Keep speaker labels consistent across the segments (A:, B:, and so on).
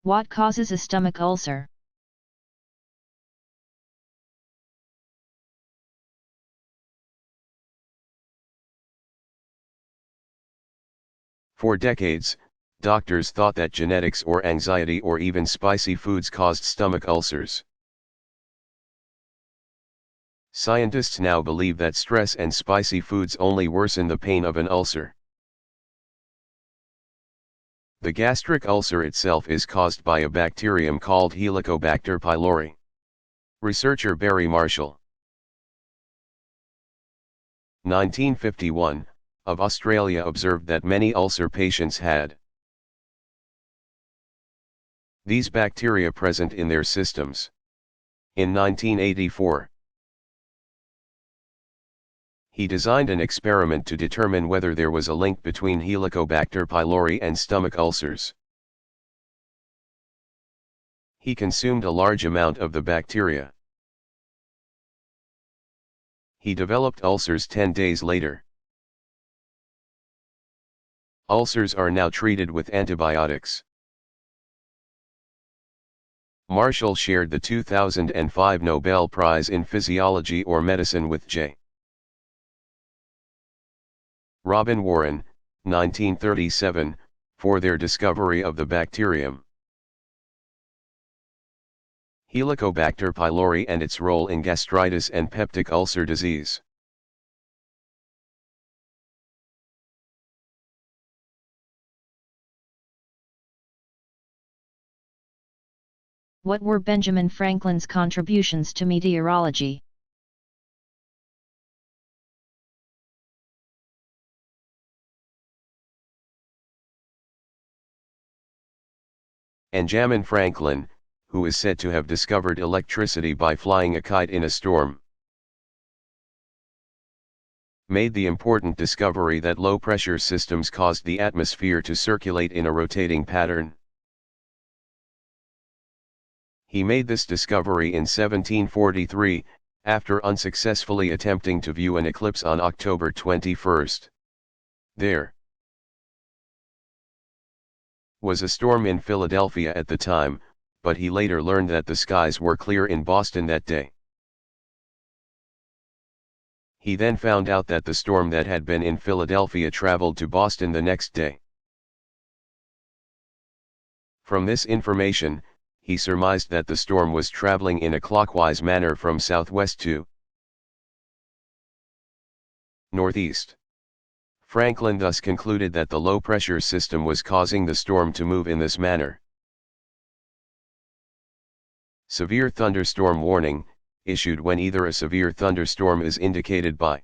A: What causes a stomach ulcer?
B: For decades, doctors thought that genetics or anxiety or even spicy foods caused stomach ulcers. Scientists now believe that stress and spicy foods only worsen the pain of an ulcer. The gastric ulcer itself is caused by a bacterium called Helicobacter pylori. Researcher Barry Marshall, 1951, of Australia observed that many ulcer patients had these bacteria present in their systems. In 1984, he designed an experiment to determine whether there was a link between Helicobacter pylori and stomach ulcers. He consumed a large amount of the bacteria. He developed ulcers 10 days later. Ulcers are now treated with antibiotics. Marshall shared the 2005 Nobel Prize in Physiology or Medicine with J. Robin Warren, 1937, for their discovery of the bacterium Helicobacter pylori and its role in gastritis and peptic ulcer disease.
A: What were Benjamin Franklin's contributions to meteorology?
B: Benjamin Franklin, who is said to have discovered electricity by flying a kite in a storm, made the important discovery that low-pressure systems caused the atmosphere to circulate in a rotating pattern. He made this discovery in 1743, after unsuccessfully attempting to view an eclipse on October 21. There was a storm in Philadelphia at the time, but he later learned that the skies were clear in Boston that day. He then found out that the storm that had been in Philadelphia traveled to Boston the next day. From this information, he surmised that the storm was traveling in a clockwise manner from southwest to northeast. Franklin thus concluded that the low-pressure system was causing the storm to move in this manner. Severe thunderstorm warning, issued when either a severe thunderstorm is indicated by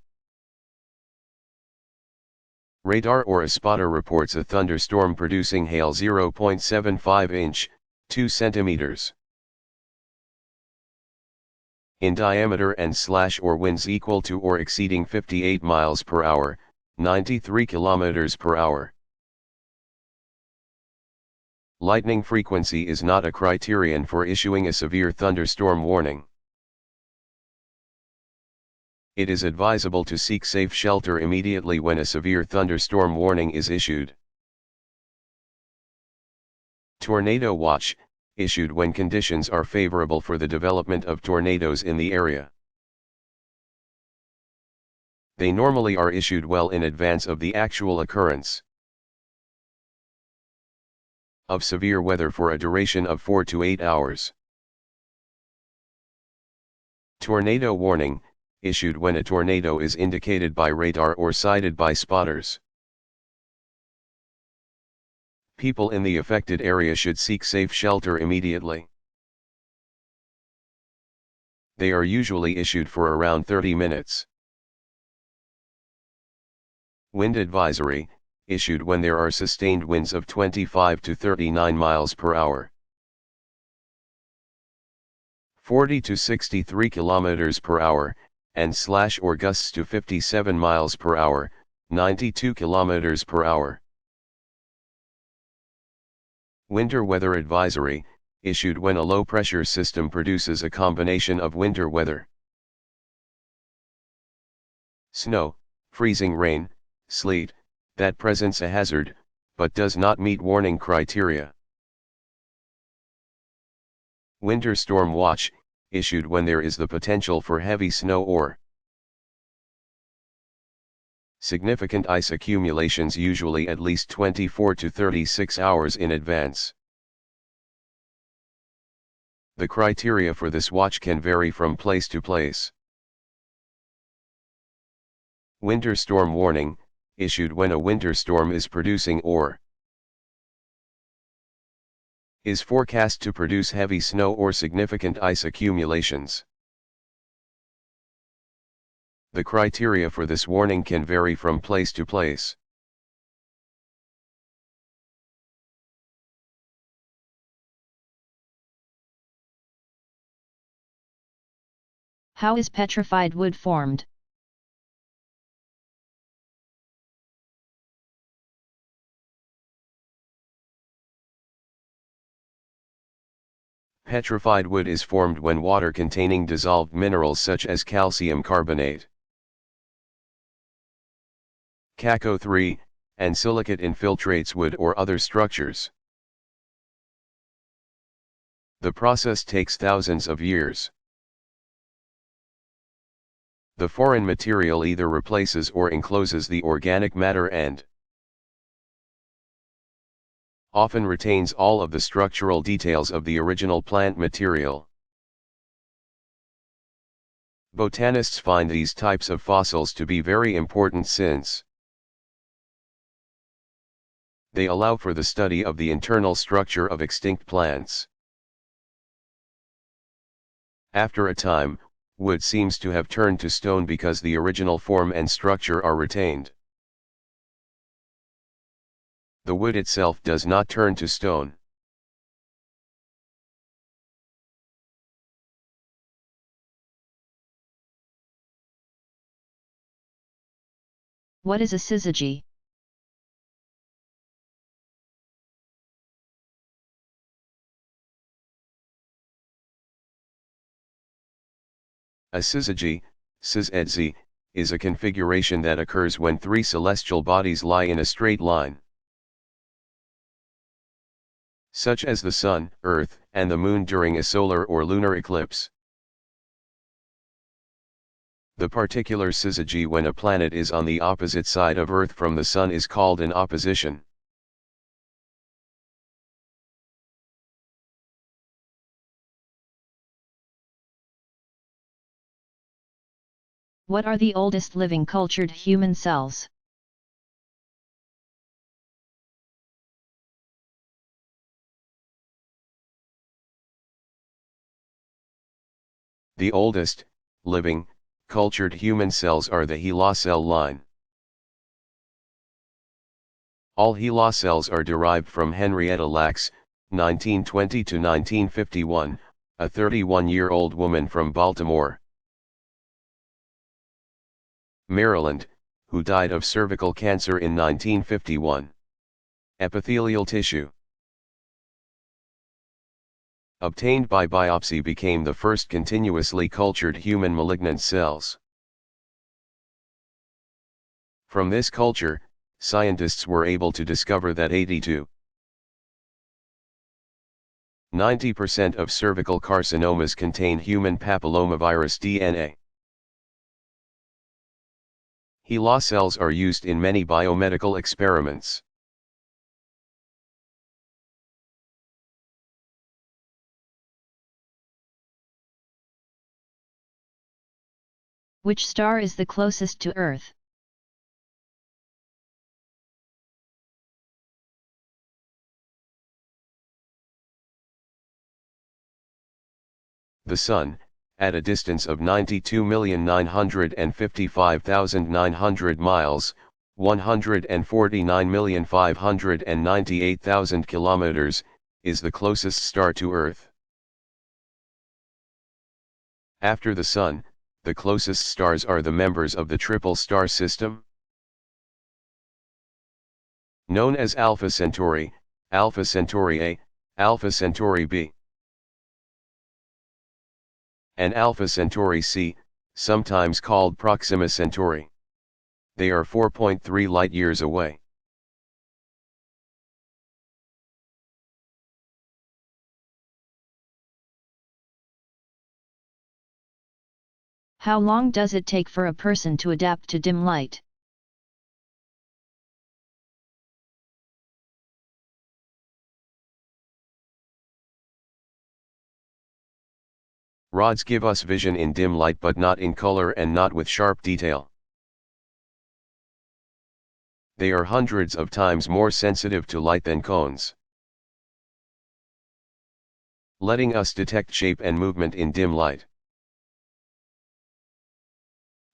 B: radar or a spotter reports a thunderstorm producing hail 0.75 inch, 2 centimeters in diameter and / or winds equal to or exceeding 58 miles per hour, 93 kilometers per hour. Lightning frequency is not a criterion for issuing a severe thunderstorm warning. It is advisable to seek safe shelter immediately when a severe thunderstorm warning is issued. Tornado watch, issued when conditions are favorable for the development of tornadoes in the area. They normally are issued well in advance of the actual occurrence of severe weather for a duration of 4 to 8 hours. Tornado warning, issued when a tornado is indicated by radar or sighted by spotters. People in the affected area should seek safe shelter immediately. They are usually issued for around 30 minutes. Wind advisory, issued when there are sustained winds of 25 to 39 miles per hour. 40 to 63 kilometers per hour, and / or gusts to 57 miles per hour, 92 kilometers per hour. Winter weather advisory, issued when a low-pressure system produces a combination of winter weather. Snow, freezing rain, sleet, that presents a hazard, but does not meet warning criteria. Winter storm watch, issued when there is the potential for heavy snow or significant ice accumulations, usually at least 24 to 36 hours in advance. The criteria for this watch can vary from place to place. Winter storm warning, issued when a winter storm is producing or is forecast to produce heavy snow or significant ice accumulations. The criteria for this warning can vary from place to place.
A: How is petrified wood formed?
B: Petrified wood is formed when water containing dissolved minerals such as calcium carbonate, CaCO3, and silicate infiltrates wood or other structures. The process takes thousands of years. The foreign material either replaces or encloses the organic matter and often retains all of the structural details of the original plant material. Botanists find these types of fossils to be very important since they allow for the study of the internal structure of extinct plants. After a time, wood seems to have turned to stone because the original form and structure are retained. The wood itself does not turn to stone.
A: What is a syzygy?
B: A syzygy, syzygy, is a configuration that occurs when three celestial bodies lie in a straight line, such as the Sun, Earth, and the Moon during a solar or lunar eclipse. The particular syzygy when a planet is on the opposite side of Earth from the Sun is called an opposition.
A: What are the oldest living cultured human cells?
B: The oldest, living, cultured human cells are the HeLa cell line. All HeLa cells are derived from Henrietta Lacks, 1920 to 1951, a 31-year-old woman from Baltimore, Maryland, who died of cervical cancer in 1951. Epithelial tissue obtained by biopsy became the first continuously cultured human malignant cells. From this culture, scientists were able to discover that 80 to 90% of cervical carcinomas contain human papillomavirus DNA. HeLa cells are used in many biomedical experiments.
A: Which star is the closest to Earth?
B: The Sun, at a distance of 92,955,900 miles, 149,598,000 kilometers, is the closest star to Earth. After the Sun, the closest stars are the members of the triple star system, known as Alpha Centauri, Alpha Centauri A, Alpha Centauri B, and Alpha Centauri C, sometimes called Proxima Centauri. They are 4.3 light-years away.
A: How long does it take for a person to adapt to dim light?
B: Rods give us vision in dim light but not in color and not with sharp detail. They are hundreds of times more sensitive to light than cones, letting us detect shape and movement in dim light.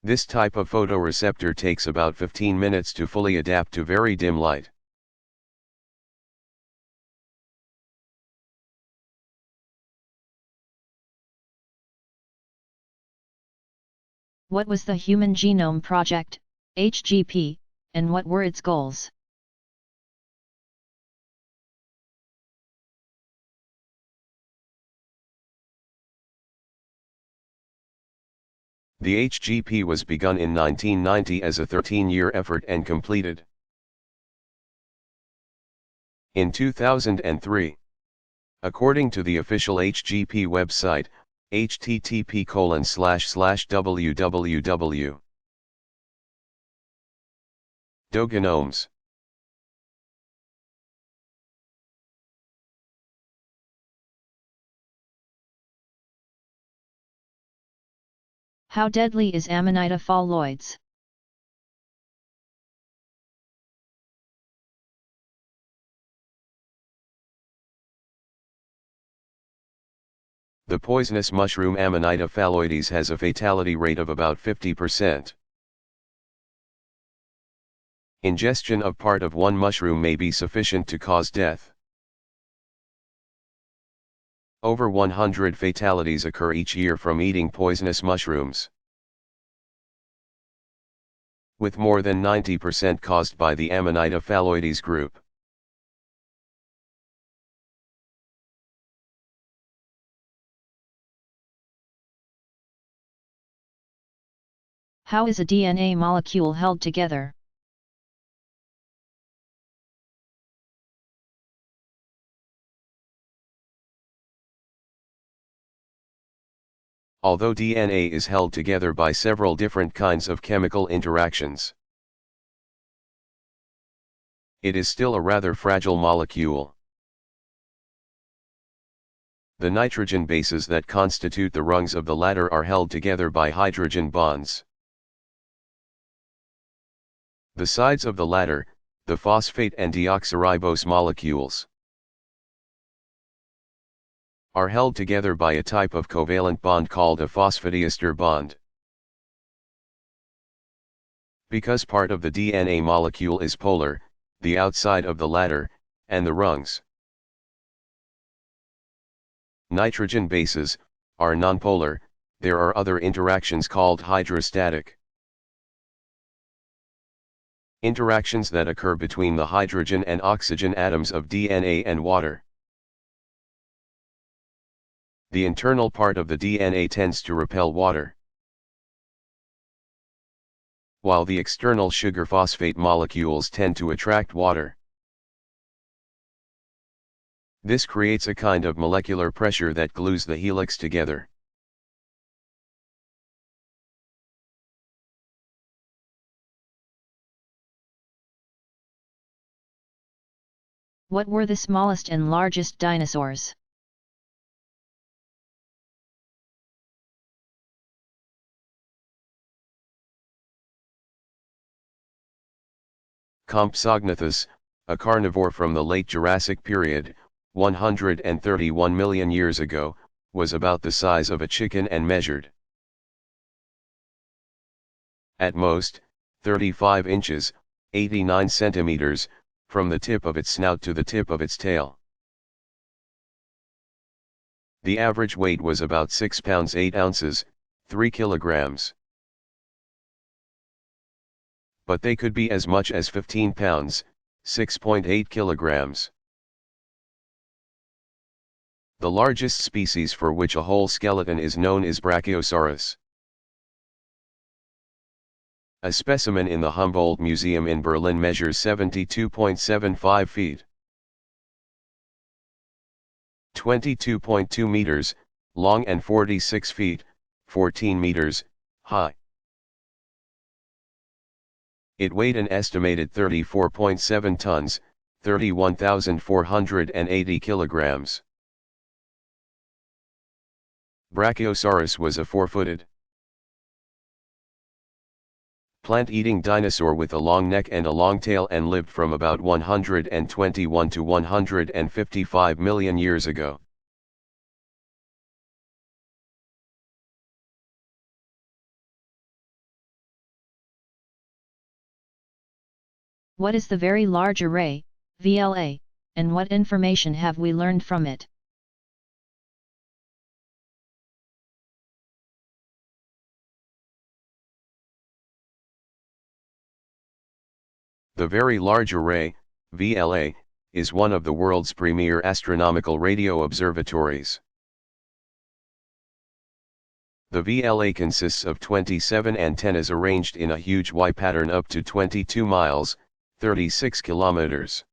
B: This type of photoreceptor takes about 15 minutes to fully adapt to very dim light.
A: What was the Human Genome Project, HGP, and what were its goals?
B: The HGP was begun in 1990 as a 13-year effort and completed in 2003. According to the official HGP website, http://www. Dogenomes.
A: How deadly is Amanita phalloides?
B: The poisonous mushroom Amanita phalloides has a fatality rate of about 50%. Ingestion of part of one mushroom may be sufficient to cause death. Over 100 fatalities occur each year from eating poisonous mushrooms, with more than 90% caused by the Amanita phalloides group.
A: How is a DNA molecule held together?
B: Although DNA is held together by several different kinds of chemical interactions, it is still a rather fragile molecule. The nitrogen bases that constitute the rungs of the ladder are held together by hydrogen bonds. The sides of the ladder, the phosphate and deoxyribose molecules, are held together by a type of covalent bond called a phosphodiester bond. Because part of the DNA molecule is polar, the outside of the ladder, and the rungs, nitrogen bases, are nonpolar, there are other interactions called hydrostatic interactions that occur between the hydrogen and oxygen atoms of DNA and water. The internal part of the DNA tends to repel water, while the external sugar phosphate molecules tend to attract water. This creates a kind of molecular pressure that glues the helix together.
A: What were the smallest and largest dinosaurs?
B: Compsognathus, a carnivore from the late Jurassic period, 131 million years ago, was about the size of a chicken and measured, at most, 35 inches, 89 centimeters, from the tip of its snout to the tip of its tail. The average weight was about 6 pounds 8 ounces, 3 kilograms. But they could be as much as 15 pounds, 6.8 kilograms. The largest species for which a whole skeleton is known is Brachiosaurus. A specimen in the Humboldt Museum in Berlin measures 72.75 feet, 22.2 meters, long and 46 feet, 14 meters, high. It weighed an estimated 34.7 tons, 31,480 kilograms. Brachiosaurus was a four-footed, plant-eating dinosaur with a long neck and a long tail and lived from about 121 to 155 million years ago.
A: What is the Very Large Array, VLA, and what information have we learned from it?
B: The Very Large Array, VLA, is one of the world's premier astronomical radio observatories. The VLA consists of 27 antennas arranged in a huge Y pattern up to 22 miles, 36 kilometers.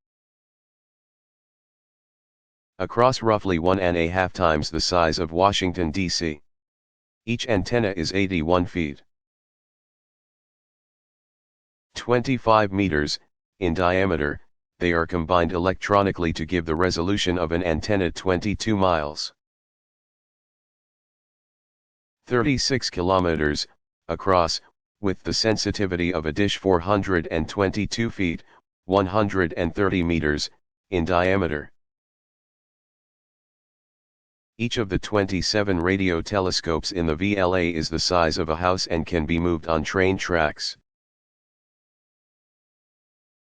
B: Across roughly 1.5 times the size of Washington, D.C. Each antenna is 81 feet. 25 meters, in diameter. They are combined electronically to give the resolution of an antenna 22 miles. 36 kilometers, across, with the sensitivity of a dish 422 feet, 130 meters, in diameter. Each of the 27 radio telescopes in the VLA is the size of a house and can be moved on train tracks.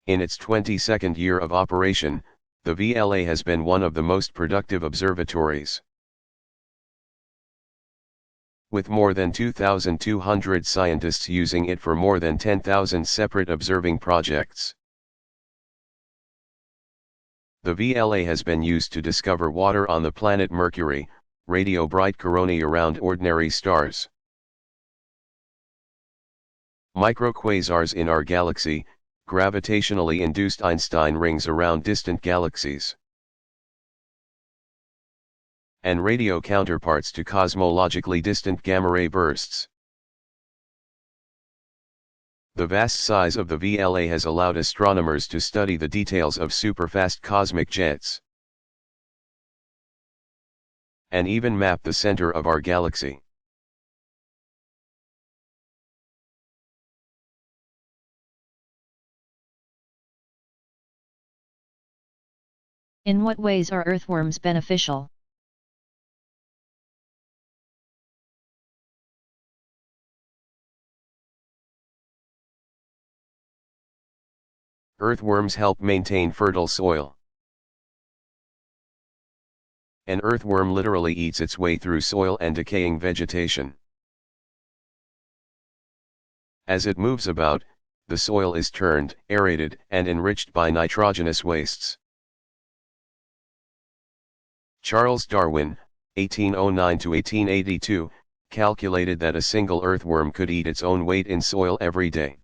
B: In its 22nd year of operation, the VLA has been one of the most productive observatories. With more than 2,200 scientists using it for more than 10,000 separate observing projects. The VLA has been used to discover water on the planet Mercury, radio bright coronae around ordinary stars. Microquasars in our galaxy, gravitationally induced Einstein rings around distant galaxies. And radio counterparts to cosmologically distant gamma-ray bursts. The vast size of the VLA has allowed astronomers to study the details of superfast cosmic jets, and even map the center of our galaxy.
A: In what ways are earthworms beneficial?
B: Earthworms help maintain fertile soil. An earthworm literally eats its way through soil and decaying vegetation. As it moves about, the soil is turned, aerated, and enriched by nitrogenous wastes. Charles Darwin, 1809 to 1882, calculated that a single earthworm could eat its own weight in soil every day.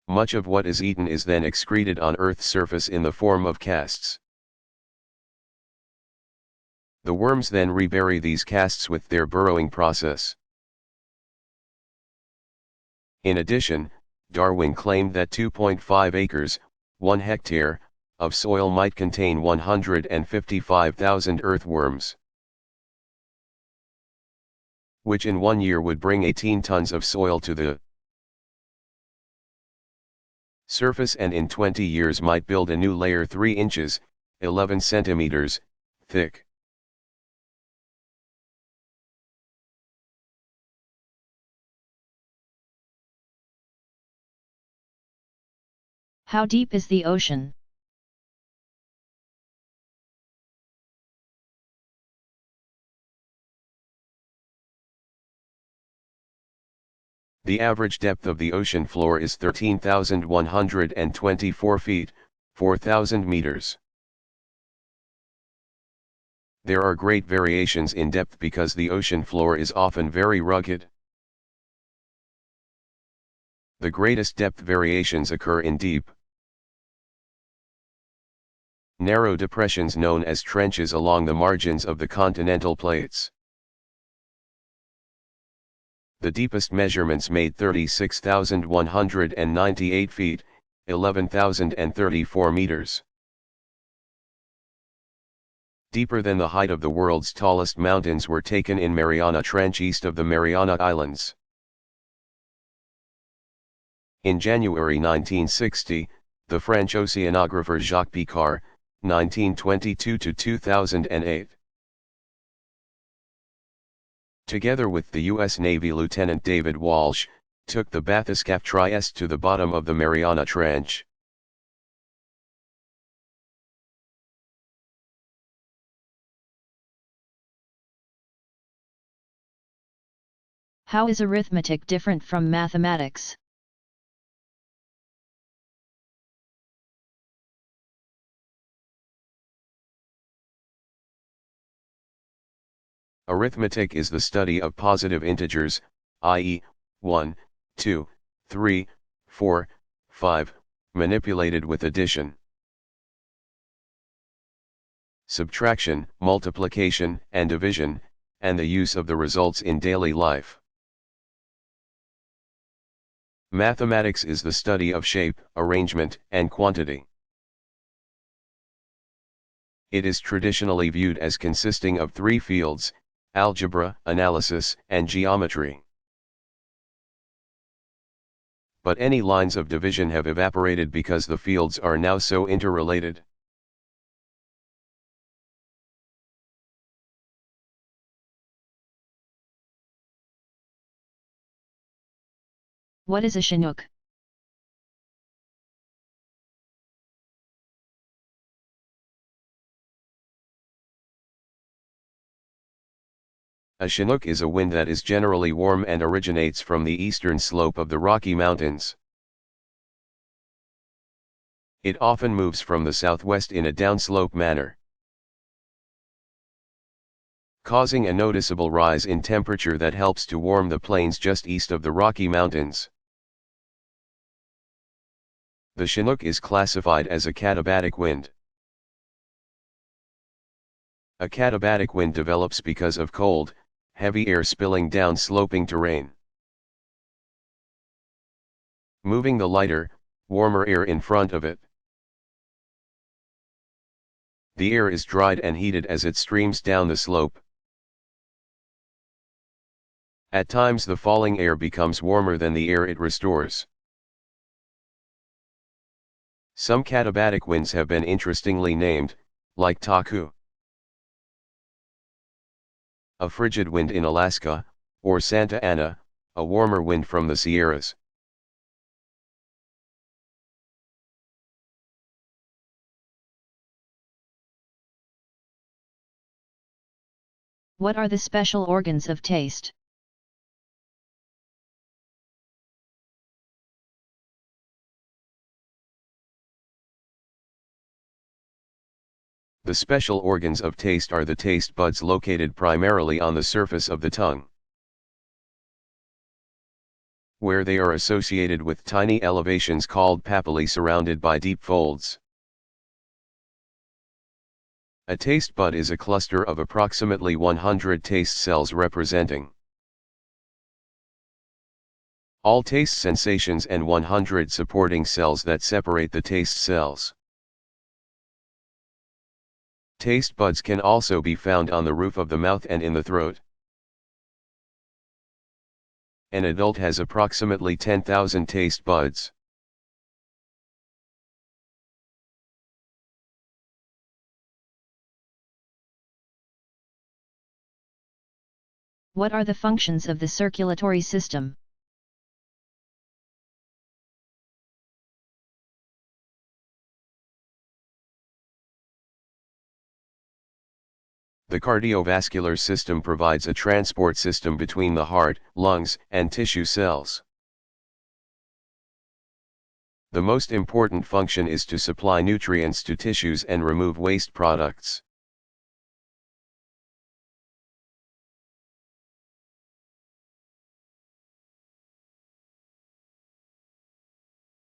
B: Much of what is eaten is then excreted on Earth's surface in the form of casts. The worms then rebury these casts with their burrowing process. In addition, Darwin claimed that 2.5 acres, 1 hectare, of soil might contain 155,000 earthworms, which in 1 year would bring 18 tons of soil to the surface and in 20 years might build a new layer 3 inches, 11 centimeters, thick.
A: How deep is the ocean?
B: The average depth of the ocean floor is 13,124 feet, 4,000 meters. There are great variations in depth because the ocean floor is often very rugged. The greatest depth variations occur in deep, narrow depressions known as trenches along the margins of the continental plates. The deepest measurements made 36,198 feet, 11,034 meters. Deeper than the height of the world's tallest mountains were taken in Mariana Trench east of the Mariana Islands. In January 1960, the French oceanographer Jacques Picard, 1922–2008. Together with the U.S. Navy Lieutenant David Walsh, took the bathyscaphe Trieste to the bottom of the Mariana Trench.
A: How is arithmetic different from mathematics?
B: Arithmetic is the study of positive integers, i.e., 1, 2, 3, 4, 5, manipulated with addition, subtraction, multiplication, and division, and the use of the results in daily life. Mathematics is the study of shape, arrangement, and quantity. It is traditionally viewed as consisting of three fields: algebra, analysis, and geometry. But any lines of division have evaporated because the fields are now so interrelated.
A: What is a Chinook?
B: A Chinook is a wind that is generally warm and originates from the eastern slope of the Rocky Mountains. It often moves from the southwest in a downslope manner, causing a noticeable rise in temperature that helps to warm the plains just east of the Rocky Mountains. The Chinook is classified as a katabatic wind. A katabatic wind develops because of cold, heavy air spilling down sloping terrain, moving the lighter, warmer air in front of it. The air is dried and heated as it streams down the slope. At times the falling air becomes warmer than the air it restores. Some katabatic winds have been interestingly named, like Taku, a frigid wind in Alaska, or Santa Ana, a warmer wind from the Sierras.
A: What are the special organs of taste?
B: The special organs of taste are the taste buds located primarily on the surface of the tongue, where they are associated with tiny elevations called papillae surrounded by deep folds. A taste bud is a cluster of approximately 100 taste cells representing all taste sensations and 100 supporting cells that separate the taste cells. Taste buds can also be found on the roof of the mouth and in the throat. An adult has approximately 10,000 taste buds.
A: What are the functions of the circulatory system?
B: The cardiovascular system provides a transport system between the heart, lungs, and tissue cells. The most important function is to supply nutrients to tissues and remove waste products.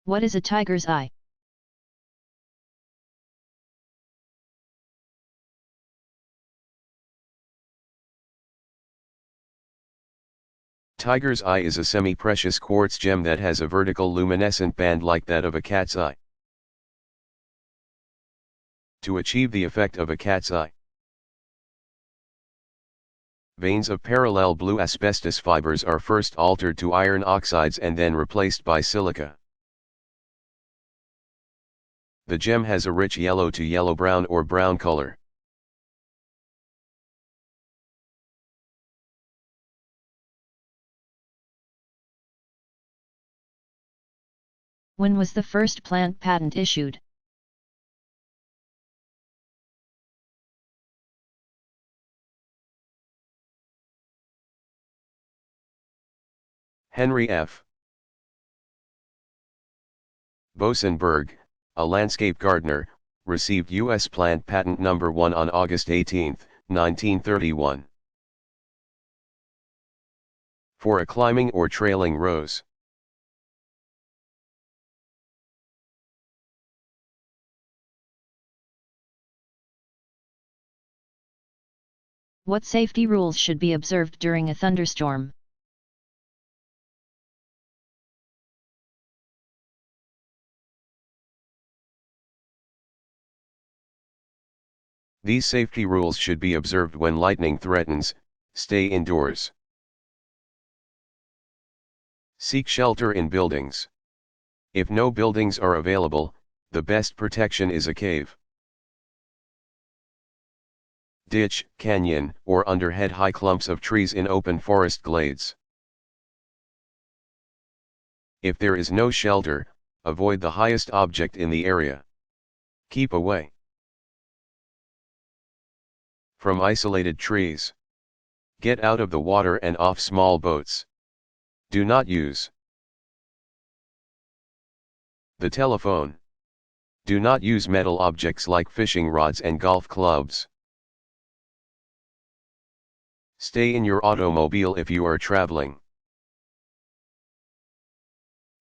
A: What is a tiger's eye?
B: Tiger's eye is a semi-precious quartz gem that has a vertical luminescent band like that of a cat's eye. To achieve the effect of a cat's eye, veins of parallel blue asbestos fibers are first altered to iron oxides and then replaced by silica. The gem has a rich yellow to yellow-brown or brown color.
A: When was the first plant patent issued?
B: Henry F. Bosenberg, a landscape gardener, received U.S. plant patent number 1 on August 18, 1931. For a climbing or trailing rose.
A: What safety rules should be observed during a thunderstorm?
B: These safety rules should be observed when lightning threatens. Stay indoors. Seek shelter in buildings. If no buildings are available, the best protection is a cave, ditch, canyon, or under head-high clumps of trees in open forest glades. If there is no shelter, avoid the highest object in the area. Keep away from isolated trees. Get out of the water and off small boats. Do not use the telephone. Do not use metal objects like fishing rods and golf clubs. Stay in your automobile if you are traveling.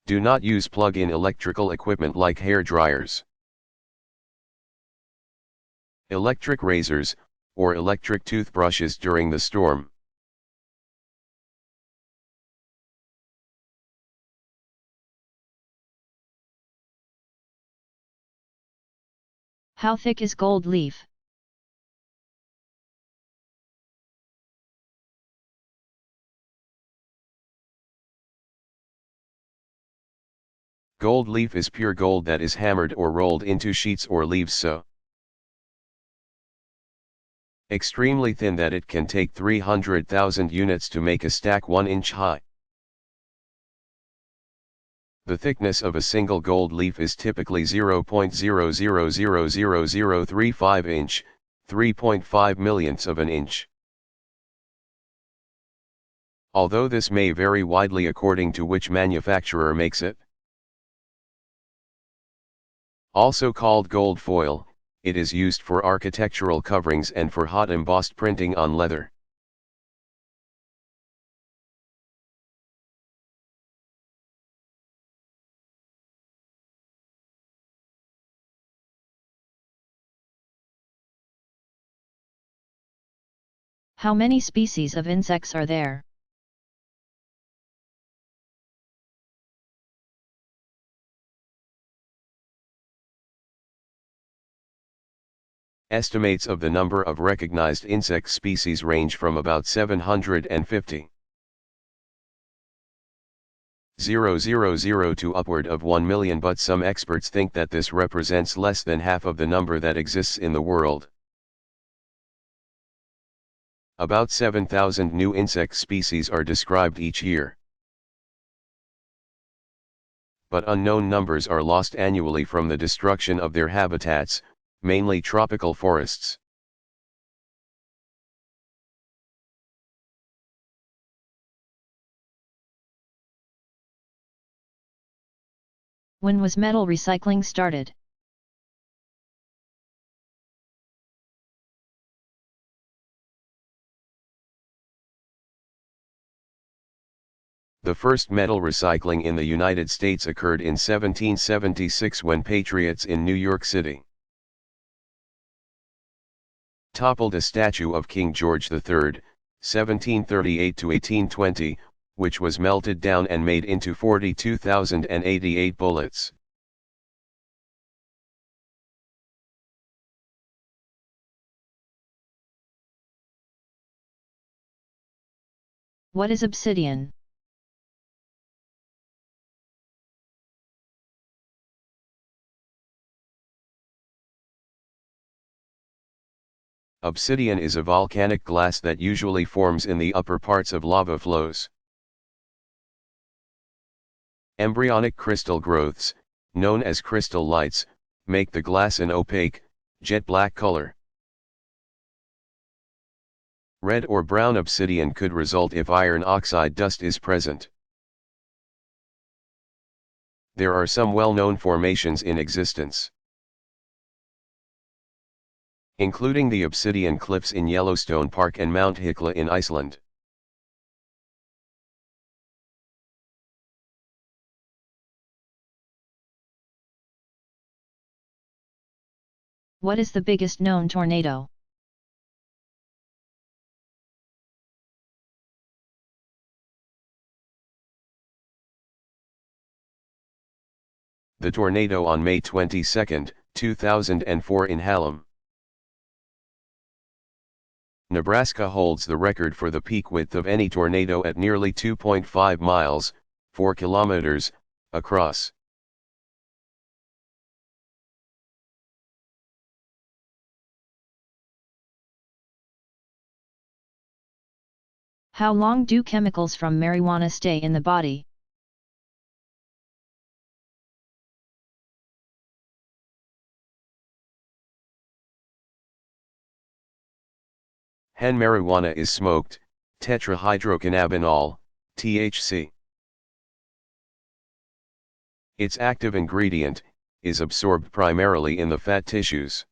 B: Do not use plug-in electrical equipment like hair dryers, electric razors, or electric toothbrushes during the storm.
A: How thick is gold leaf?
B: Gold leaf is pure gold that is hammered or rolled into sheets or leaves so extremely thin that it can take 300,000 units to make a stack 1 inch high. The thickness of a single gold leaf is typically 0.00000035 inch, 3.5 millionths of an inch. Although this may vary widely according to which manufacturer makes it. Also called gold foil, it is used for architectural coverings and for hot embossed printing on leather.
A: How many species of insects are there?
B: Estimates of the number of recognized insect species range from about 750,000 to upward of 1 million, but some experts think that this represents less than half of the number that exists in the world. About 7,000 new insect species are described each year. But unknown numbers are lost annually from the destruction of their habitats, mainly tropical forests.
A: When was metal recycling started?
B: The first metal recycling in the United States occurred in 1776 when patriots in New York City toppled a statue of King George III, 1738 to 1820, which was melted down and made into 42,088 bullets.
A: What is obsidian?
B: Obsidian is a volcanic glass that usually forms in the upper parts of lava flows. Embryonic crystal growths, known as crystal lights, make the glass an opaque, jet black color. Red or brown obsidian could result if iron oxide dust is present. There are some well-known formations in existence, including the Obsidian Cliffs in Yellowstone Park and Mount Hekla in Iceland.
A: What is the biggest known tornado?
B: The tornado on May 22, 2004 in Hallam, Nebraska holds the record for the peak width of any tornado at nearly 2.5 miles, 4 kilometers, across.
A: How long do chemicals from marijuana stay in the body?
B: Hen marijuana is smoked, tetrahydrocannabinol, THC. Its active ingredient is absorbed primarily in the fat tissues.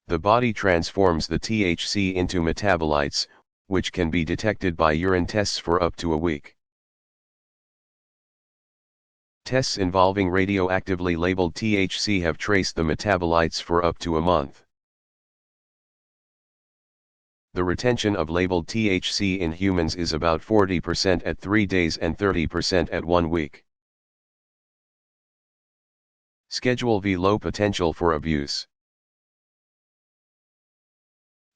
B: The body transforms the THC into metabolites, which can be detected by urine tests for up to a week. Tests involving radioactively labeled THC have traced the metabolites for up to a month. The retention of labeled THC in humans is about 40% at 3 days and 30% at 1 week. Schedule V low potential for abuse.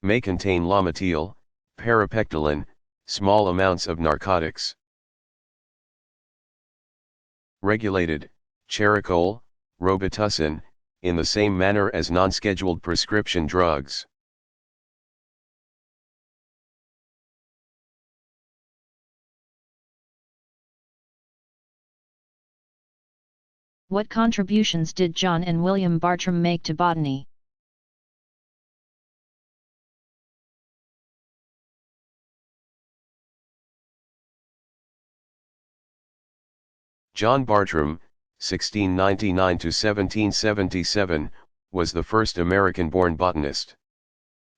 B: May contain lometil, parapectilin, small amounts of narcotics. Regulated, Cheracol, Robitussin, in the same manner as non-scheduled prescription drugs.
A: What contributions did John and William Bartram make to botany?
B: John Bartram, 1699 to 1777, was the first American-born botanist.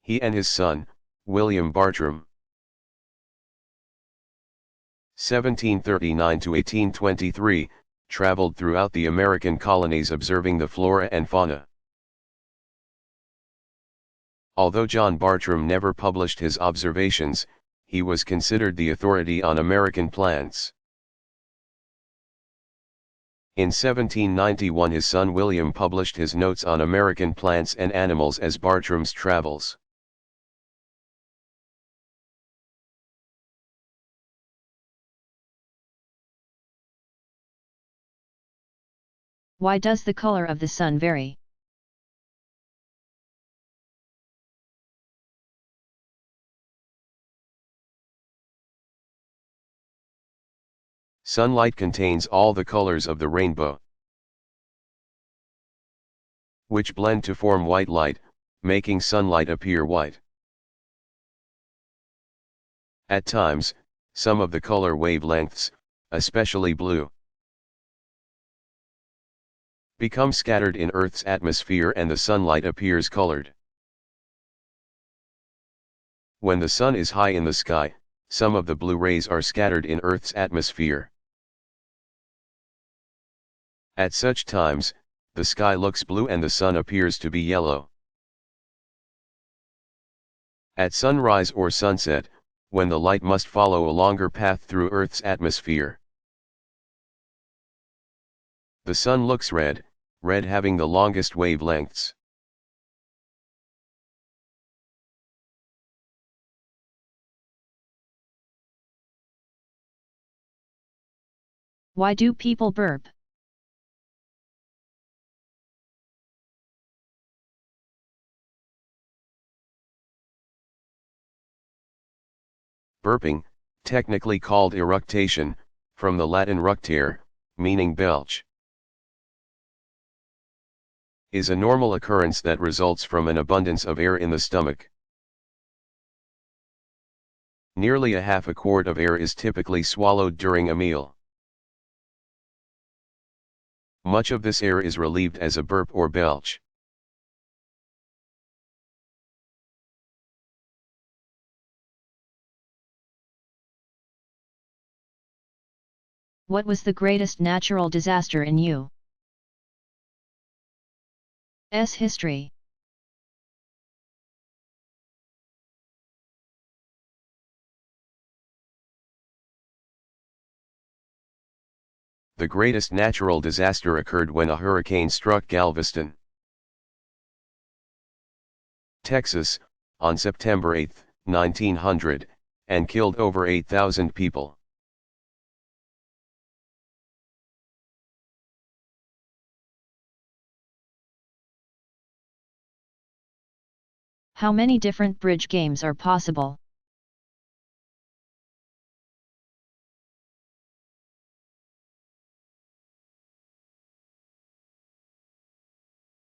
B: He and his son, William Bartram, 1739 to 1823, traveled throughout the American colonies observing the flora and fauna. Although John Bartram never published his observations, he was considered the authority on American plants. In 1791 his son William published his notes on American plants and animals as Bartram's Travels.
A: Why does the color of the sun vary?
B: Sunlight contains all the colors of the rainbow, which blend to form white light, making sunlight appear white. At times, some of the color wavelengths, especially blue, become scattered in Earth's atmosphere and the sunlight appears colored. When the sun is high in the sky, some of the blue rays are scattered in Earth's atmosphere. At such times, the sky looks blue and the sun appears to be yellow. At sunrise or sunset, when the light must follow a longer path through Earth's atmosphere. The Sun looks red, red having the longest wavelengths.
A: Why do people burp?
B: Burping, technically called eructation, from the Latin ructare, meaning belch, is a normal occurrence that results from an abundance of air in the stomach. Nearly a half a quart of air is typically swallowed during a meal. Much of this air is relieved as a burp or belch.
A: What was the greatest natural disaster in U.S. history?
B: The greatest natural disaster occurred when a hurricane struck Galveston, Texas, on September 8, 1900, and killed over 8,000 people.
A: How many different bridge games are possible?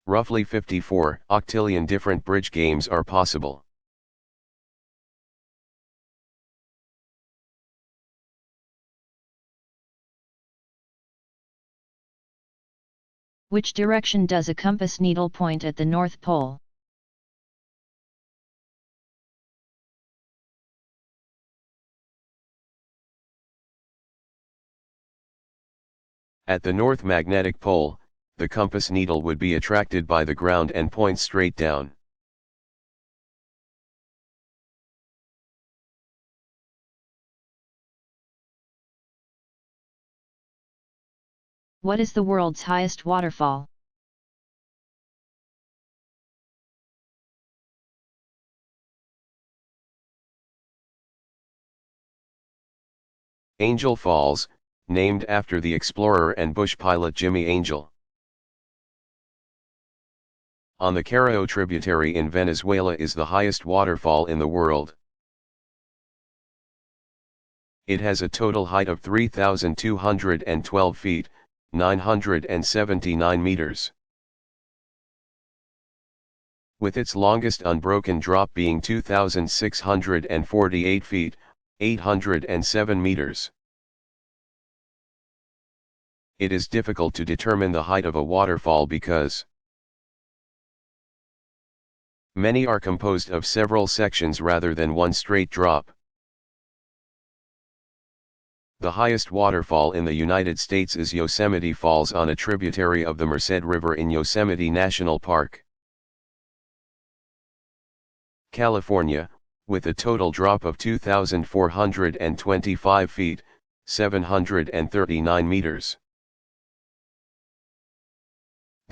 B: Roughly 54 octillion different bridge games are possible.
A: Which direction does a compass needle point at the North Pole?
B: At the North Magnetic Pole, the compass needle would be attracted by the ground and point straight down.
A: What is the world's highest waterfall?
B: Angel Falls, named after the explorer and bush pilot Jimmy Angel. On the Carao tributary in Venezuela is the highest waterfall in the world. It has a total height of 3,212 feet, 979 meters. With its longest unbroken drop being 2,648 feet, 807 meters. It is difficult to determine the height of a waterfall because many are composed of several sections rather than one straight drop. The highest waterfall in the United States is Yosemite Falls on a tributary of the Merced River in Yosemite National Park, California, with a total drop of 2,425 feet, 739 meters.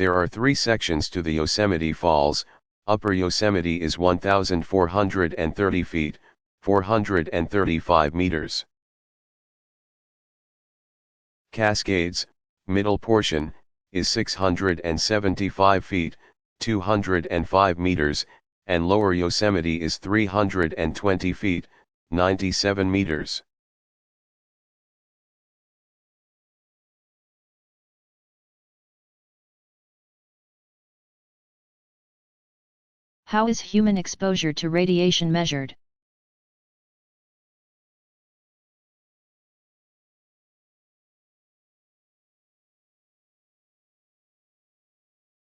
B: There are three sections to the Yosemite Falls. Upper Yosemite is 1,430 feet, 435 meters. Cascades, middle portion, is 675 feet, 205 meters, and Lower Yosemite is 320 feet, 97 meters.
A: How is human exposure to radiation measured?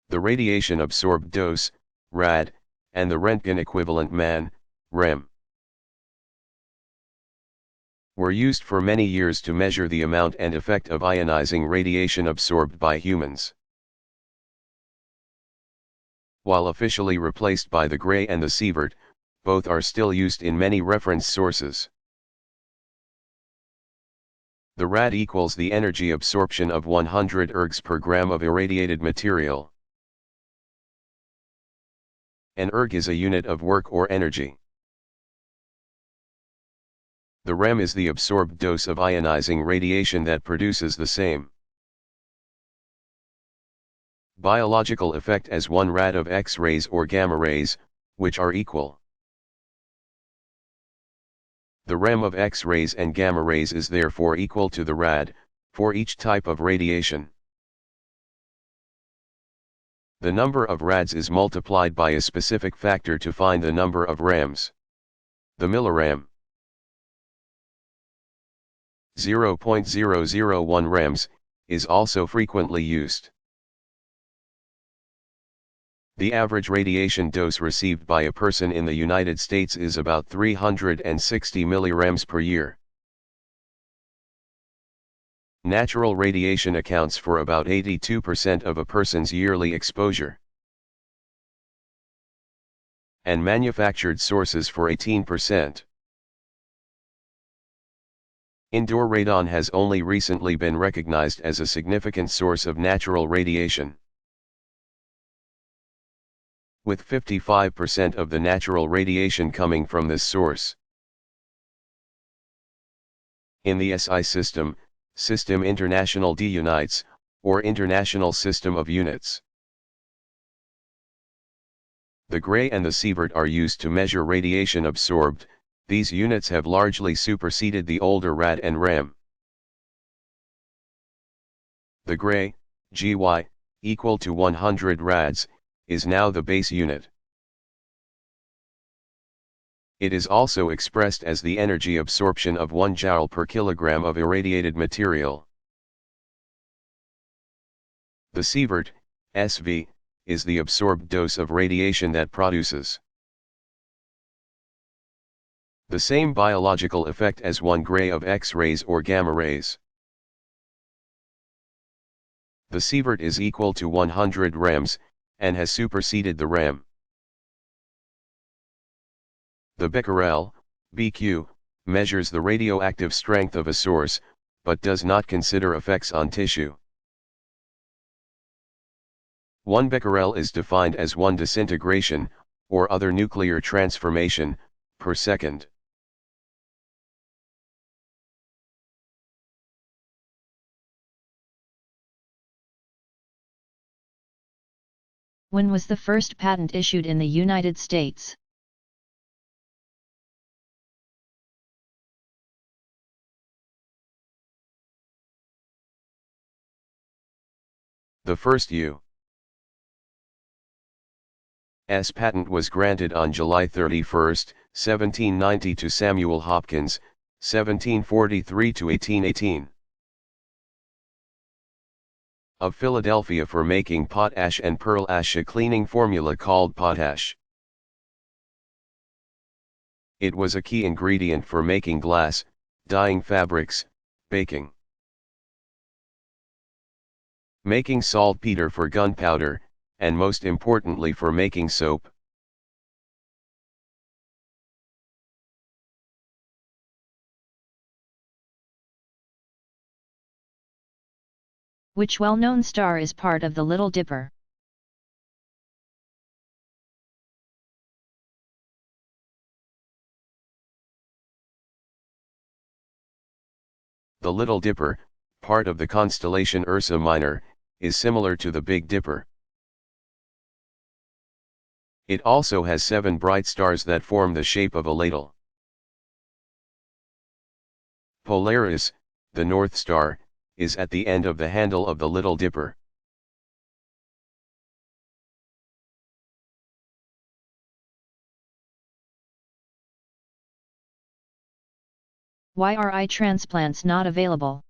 B: The radiation absorbed dose, RAD, and the Röntgen equivalent MAN, REM, were used for many years to measure the amount and effect of ionizing radiation absorbed by humans. While officially replaced by the Gray and the Sievert, both are still used in many reference sources. The rad equals the energy absorption of 100 ergs per gram of irradiated material. An erg is a unit of work or energy. The rem is the absorbed dose of ionizing radiation that produces the same biological effect as 1 rad of X-rays or gamma rays, which are equal. The rem of X-rays and gamma rays is therefore equal to the rad, for each type of radiation. The number of rads is multiplied by a specific factor to find the number of rems. The millirem 0.001 rems is also frequently used. The average radiation dose received by a person in the United States is about 360 millirems per year. Natural radiation accounts for about 82% of a person's yearly exposure, and manufactured sources for 18%. Indoor radon has only recently been recognized as a significant source of natural radiation, with 55% of the natural radiation coming from this source. In the SI system, System International de Unites, or International System of Units, the Gray and the Sievert are used to measure radiation absorbed. These units have largely superseded the older rad and rem. The Gray, GY, equal to 100 rads, is now the base unit. It is also expressed as the energy absorption of 1 joule per kilogram of irradiated material. The Sievert, SV, is the absorbed dose of radiation that produces the same biological effect as 1 Gray of X-rays or gamma rays. The Sievert is equal to 100 rems, and has superseded the rem. The becquerel, BQ, measures the radioactive strength of a source, but does not consider effects on tissue. 1 becquerel is defined as 1 disintegration, or other nuclear transformation, per second.
A: When was the first patent issued in the United States?
B: The first U.S. patent was granted on July 31, 1790 to Samuel Hopkins, 1743 to 1818. Of Philadelphia for making potash and pearl ash, a cleaning formula called potash. It was a key ingredient for making glass, dyeing fabrics, baking, making saltpeter for gunpowder, and most importantly for making soap.
A: Which well-known star is part of the Little Dipper?
B: The Little Dipper, part of the constellation Ursa Minor, is similar to the Big Dipper. It also has 7 bright stars that form the shape of a ladle. Polaris, the North Star, is at the end of the handle of the Little Dipper.
A: Why are eye transplants not available?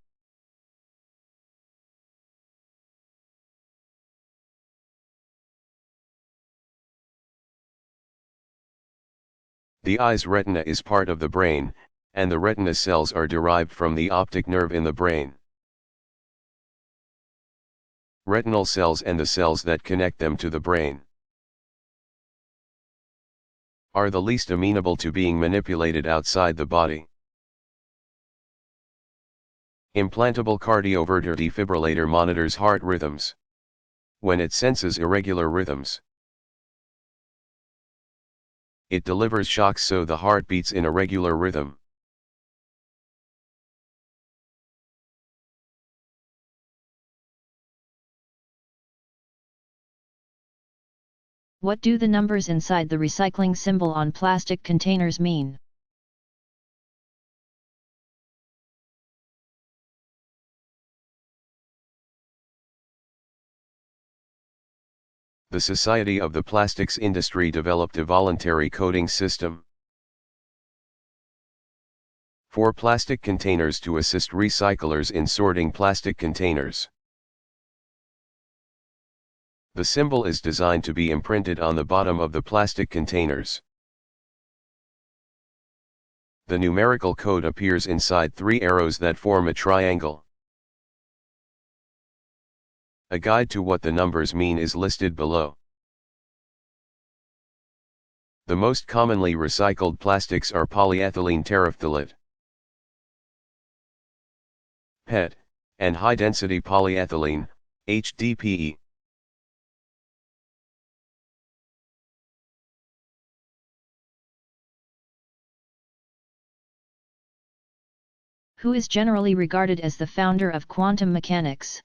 B: The eye's retina is part of the brain, and the retina cells are derived from the optic nerve in the brain. Retinal cells and the cells that connect them to the brain. are the least amenable to being manipulated outside the body. Implantable cardioverter defibrillator monitors heart rhythms. When it senses irregular rhythms, it delivers shocks so the heart beats in a regular rhythm.
A: What do the numbers inside the recycling symbol on plastic containers mean?
B: The Society of the Plastics Industry developed a voluntary coding system for plastic containers to assist recyclers in sorting plastic containers. The symbol is designed to be imprinted on the bottom of the plastic containers. The numerical code appears inside 3 arrows that form a triangle. A guide to what the numbers mean is listed below. The most commonly recycled plastics are polyethylene terephthalate, PET, and high-density polyethylene, HDPE.
A: Who is generally regarded as the founder of quantum mechanics?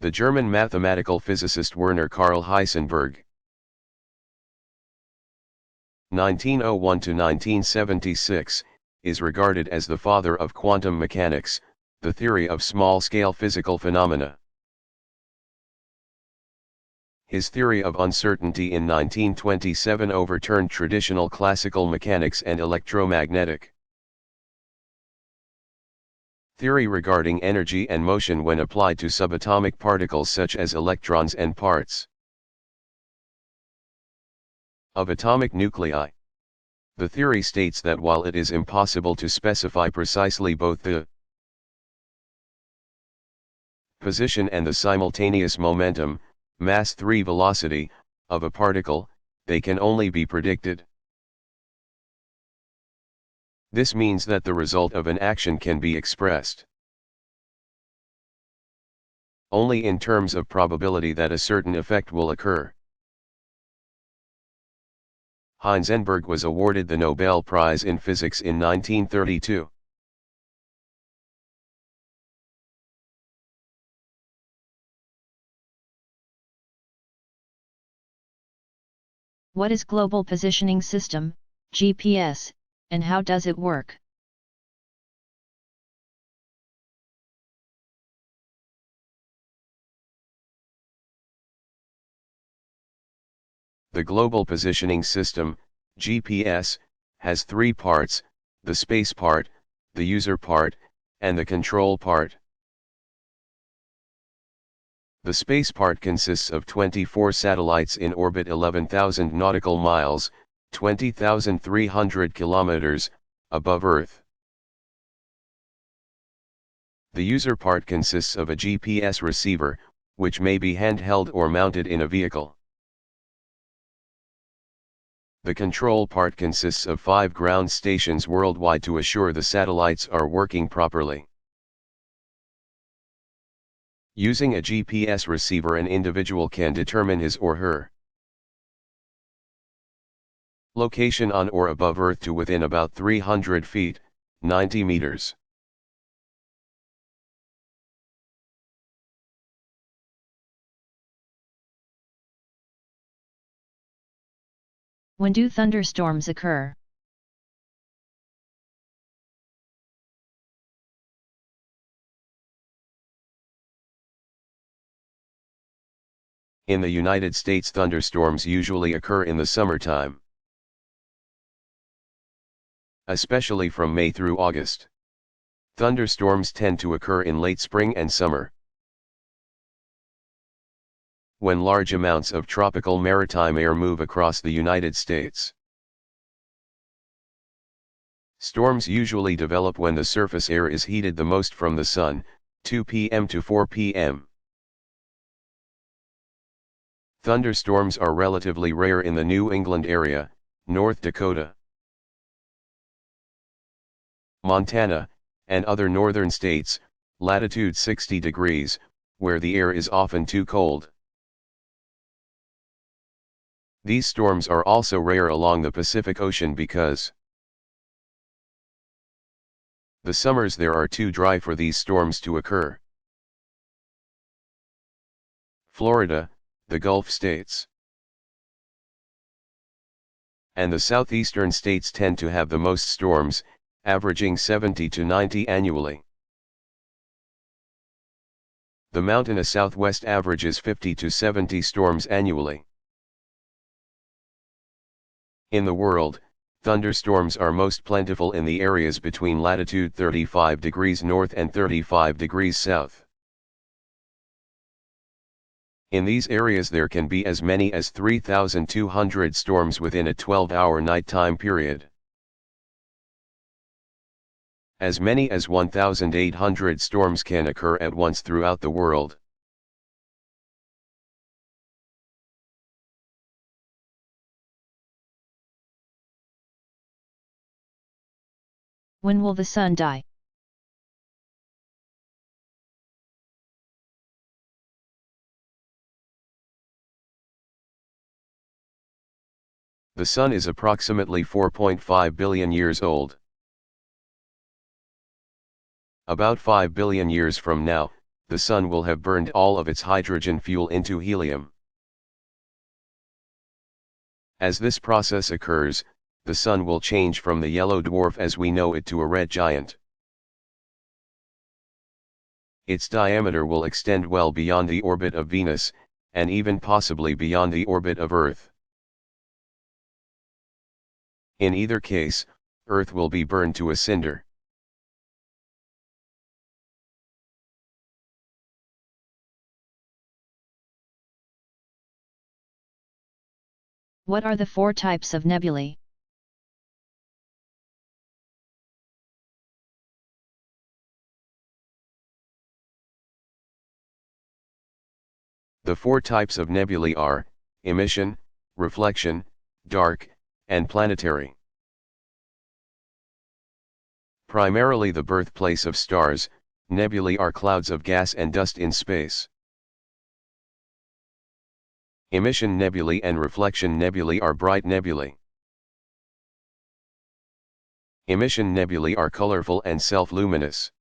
B: The German mathematical physicist Werner Karl Heisenberg. 1901 to 1976, is regarded as the father of quantum mechanics, the theory of small-scale physical phenomena. His theory of uncertainty in 1927 overturned traditional classical mechanics and electromagnetic theory regarding energy and motion when applied to subatomic particles such as electrons and parts of atomic nuclei. The theory states that while it is impossible to specify precisely both the position and the simultaneous momentum, mass 3 velocity, of a particle, they can only be predicted. This means that the result of an action can be expressed only in terms of probability that a certain effect will occur. Heisenberg was awarded the Nobel Prize in Physics in 1932.
A: What is Global Positioning System, GPS, and how does it work?
B: The Global Positioning System, GPS, has 3 parts, the space part, the user part, and the control part. The space part consists of 24 satellites in orbit 11,000 nautical miles, 20,300 kilometers, above Earth. The user part consists of a GPS receiver, which may be handheld or mounted in a vehicle. The control part consists of 5 ground stations worldwide to assure the satellites are working properly. Using a GPS receiver, an individual can determine his or her location on or above Earth to within about 300 feet, 90 meters.
A: When do thunderstorms occur?
B: In the United States, thunderstorms usually occur in the summertime, especially from May through August. Thunderstorms tend to occur in late spring and summer, when large amounts of tropical maritime air move across the United States. Storms usually develop when the surface air is heated the most from the sun, 2 p.m. to 4 p.m. Thunderstorms are relatively rare in the New England area, North Dakota, Montana, and other northern states, latitude 60 degrees, where the air is often too cold. These storms are also rare along the Pacific Ocean because the summers there are too dry for these storms to occur. Florida, the Gulf states, and the southeastern states tend to have the most storms, averaging 70 to 90 annually. The mountainous Southwest averages 50 to 70 storms annually. In the world, thunderstorms are most plentiful in the areas between latitude 35 degrees north and 35 degrees south. In these areas there can be as many as 3,200 storms within a 12-hour nighttime period. As many as 1,800 storms can occur at once throughout the world.
A: When will the sun die?
B: The sun is approximately 4.5 billion years old. About 5 billion years from now, the sun will have burned all of its hydrogen fuel into helium. As this process occurs, the sun will change from the yellow dwarf as we know it to a red giant. Its diameter will extend well beyond the orbit of Venus, and even possibly beyond the orbit of Earth. In either case, Earth will be burned to a cinder.
A: What are the 4 types of nebulae?
B: The 4 types of nebulae are emission, reflection, dark, and planetary. Primarily the birthplace of stars, nebulae are clouds of gas and dust in space. Emission nebulae and reflection nebulae are bright nebulae. Emission nebulae are colorful and self-luminous.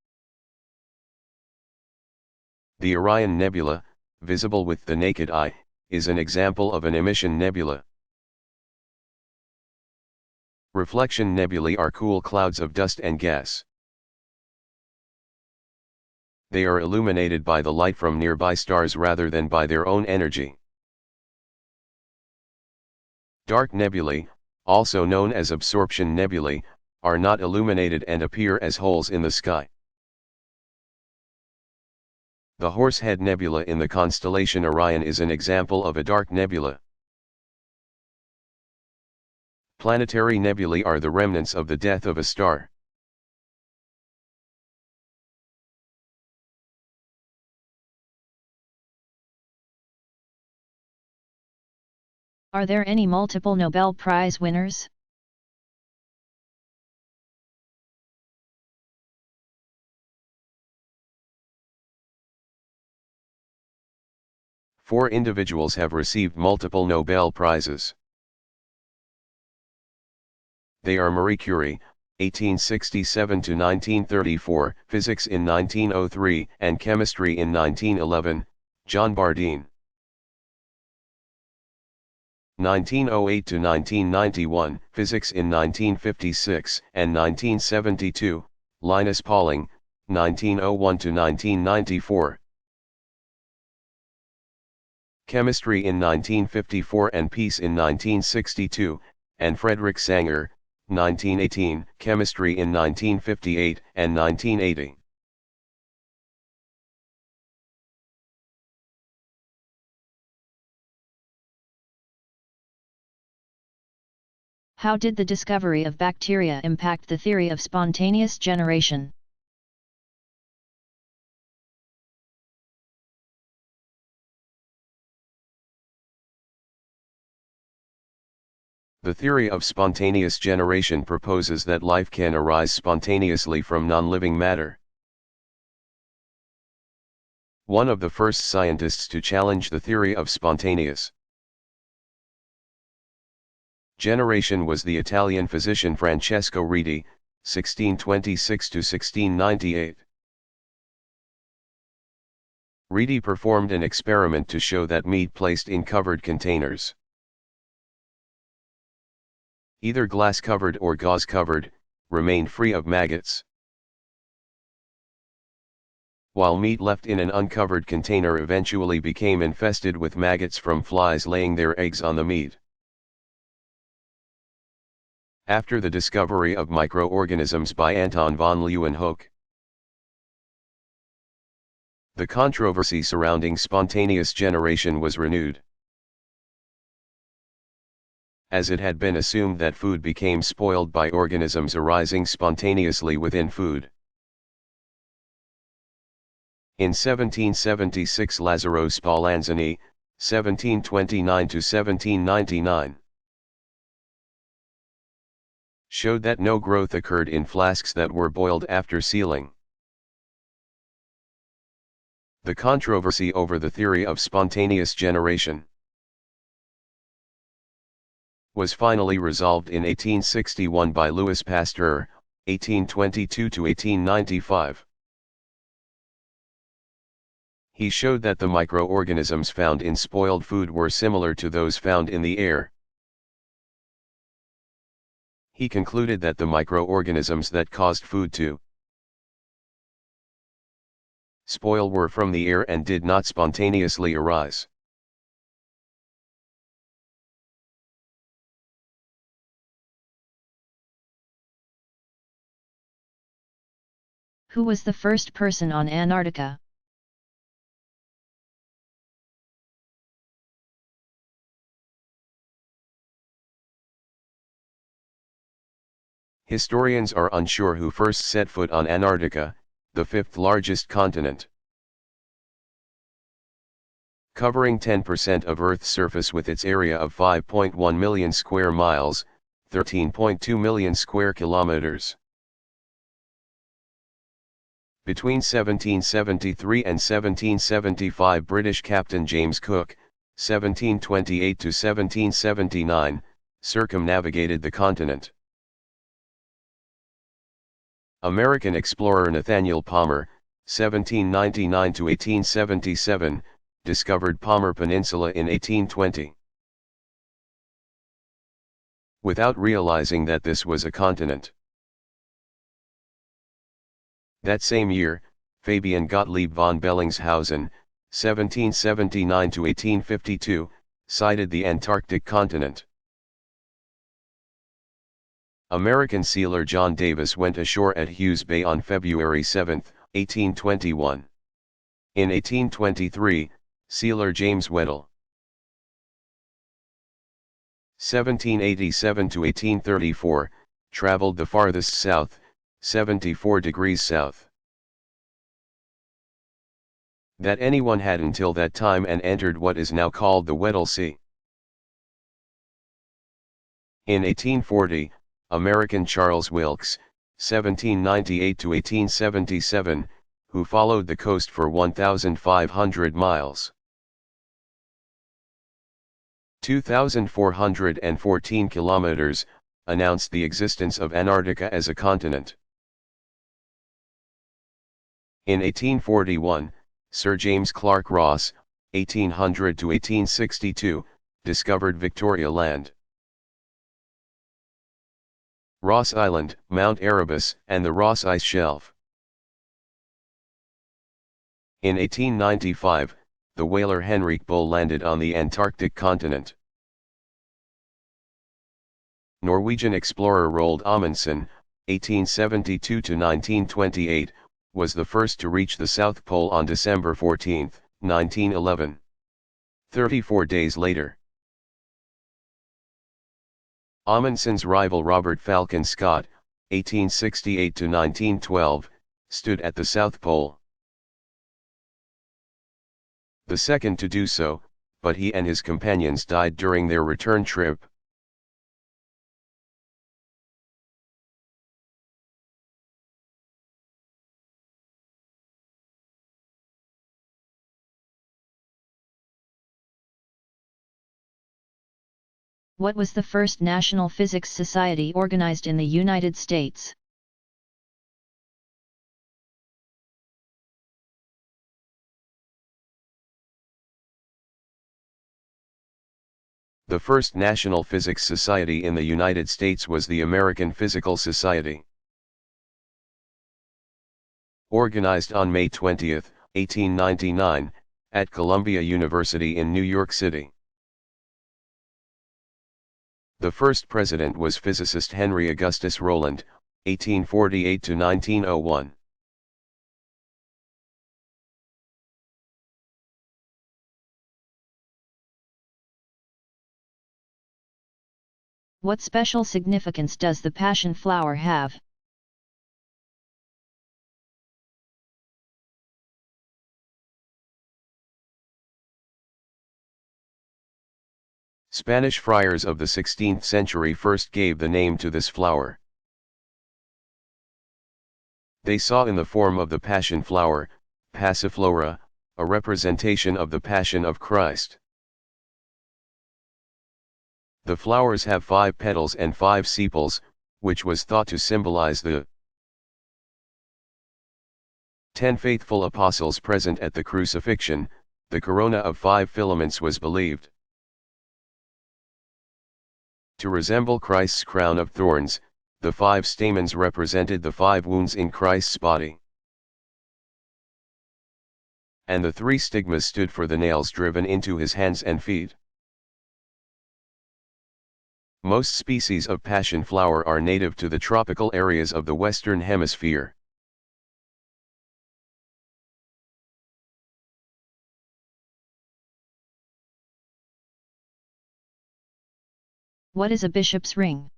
B: The Orion Nebula, visible with the naked eye, is an example of an emission nebula. Reflection nebulae are cool clouds of dust and gas. They are illuminated by the light from nearby stars rather than by their own energy. Dark nebulae, also known as absorption nebulae, are not illuminated and appear as holes in the sky. The Horsehead Nebula in the constellation Orion is an example of a dark nebula. Planetary nebulae are the remnants of the death of a star.
A: Are there any multiple Nobel Prize winners?
B: Four individuals have received multiple Nobel Prizes. They are Marie Curie, 1867 to 1934, physics in 1903 and chemistry in 1911, John Bardeen, 1908 to 1991, physics in 1956 and 1972, Linus Pauling, 1901 to 1994. Chemistry in 1954 and Peace in 1962, and Frederick Sanger, 1918, Chemistry in 1958 and 1980.
A: How did the discovery of bacteria impact the theory of spontaneous generation?
B: The theory of spontaneous generation proposes that life can arise spontaneously from non-living matter. One of the first scientists to challenge the theory of spontaneous generation was the Italian physician Francesco Redi, 1626–1698. Redi performed an experiment to show that meat placed in covered containers, either glass-covered or gauze-covered, remained free of maggots, while meat left in an uncovered container eventually became infested with maggots from flies laying their eggs on the meat. After the discovery of microorganisms by Anton von Leeuwenhoek, the controversy surrounding spontaneous generation was renewed, as it had been assumed that food became spoiled by organisms arising spontaneously within food. In 1776 Lazzaro Spallanzani, 1729–1799, showed that no growth occurred in flasks that were boiled after sealing. The controversy over the theory of spontaneous generation was finally resolved in 1861 by Louis Pasteur, 1822–1895. He showed that the microorganisms found in spoiled food were similar to those found in the air. He concluded that the microorganisms that caused food to spoil were from the air and did not spontaneously arise.
A: Who was the first person on Antarctica?
B: Historians are unsure who first set foot on Antarctica, the fifth largest continent, covering 10% of Earth's surface with its area of 5.1 million square miles, 13.2 million square kilometers. Between 1773 and 1775 British Captain James Cook, 1728–1779, circumnavigated the continent. American explorer Nathaniel Palmer, 1799–1877, discovered Palmer Peninsula in 1820. Without realizing that this was a continent. That same year, Fabian Gottlieb von Bellingshausen, 1779–1852, sighted the Antarctic continent. American sealer John Davis went ashore at Hughes Bay on February 7, 1821. In 1823, sealer James Weddell, 1787–1834, traveled the farthest south, 74 degrees south, that anyone had until that time, and entered what is now called the Weddell Sea. In 1840, American Charles Wilkes, 1798–1877, who followed the coast for 1,500 miles, 2,414 kilometers, announced the existence of Antarctica as a continent. In 1841, Sir James Clark Ross, 1800–1862, discovered Victoria Land, Ross Island, Mount Erebus, and the Ross Ice Shelf. In 1895, the whaler Henrik Bull landed on the Antarctic continent. Norwegian explorer Roald Amundsen, 1872–1928, was the first to reach the South Pole on December 14, 1911. 34 days later, Amundsen's rival Robert Falcon Scott, 1868 to 1912, stood at the South Pole. The second to do so, but he and his companions died during their return trip.
A: What was the first National Physics Society organized in the United States?
B: The first National Physics Society in the United States was the American Physical Society. Organized on May 20, 1899, at Columbia University in New York City. The first president was physicist Henry Augustus Rowland, 1848 to 1901.
A: What special significance does the passion flower have?
B: Spanish friars of the 16th century first gave the name to this flower. They saw in the form of the passion flower, passiflora, a representation of the Passion of Christ. The flowers have 5 petals and 5 sepals, which was thought to symbolize the 10 faithful apostles present at the crucifixion. The corona of 5 filaments was believed to resemble Christ's crown of thorns. The 5 stamens represented the 5 wounds in Christ's body, and the 3 stigmas stood for the nails driven into his hands and feet. Most species of passion flower are native to the tropical areas of the Western Hemisphere.
A: What is a bishop's ring?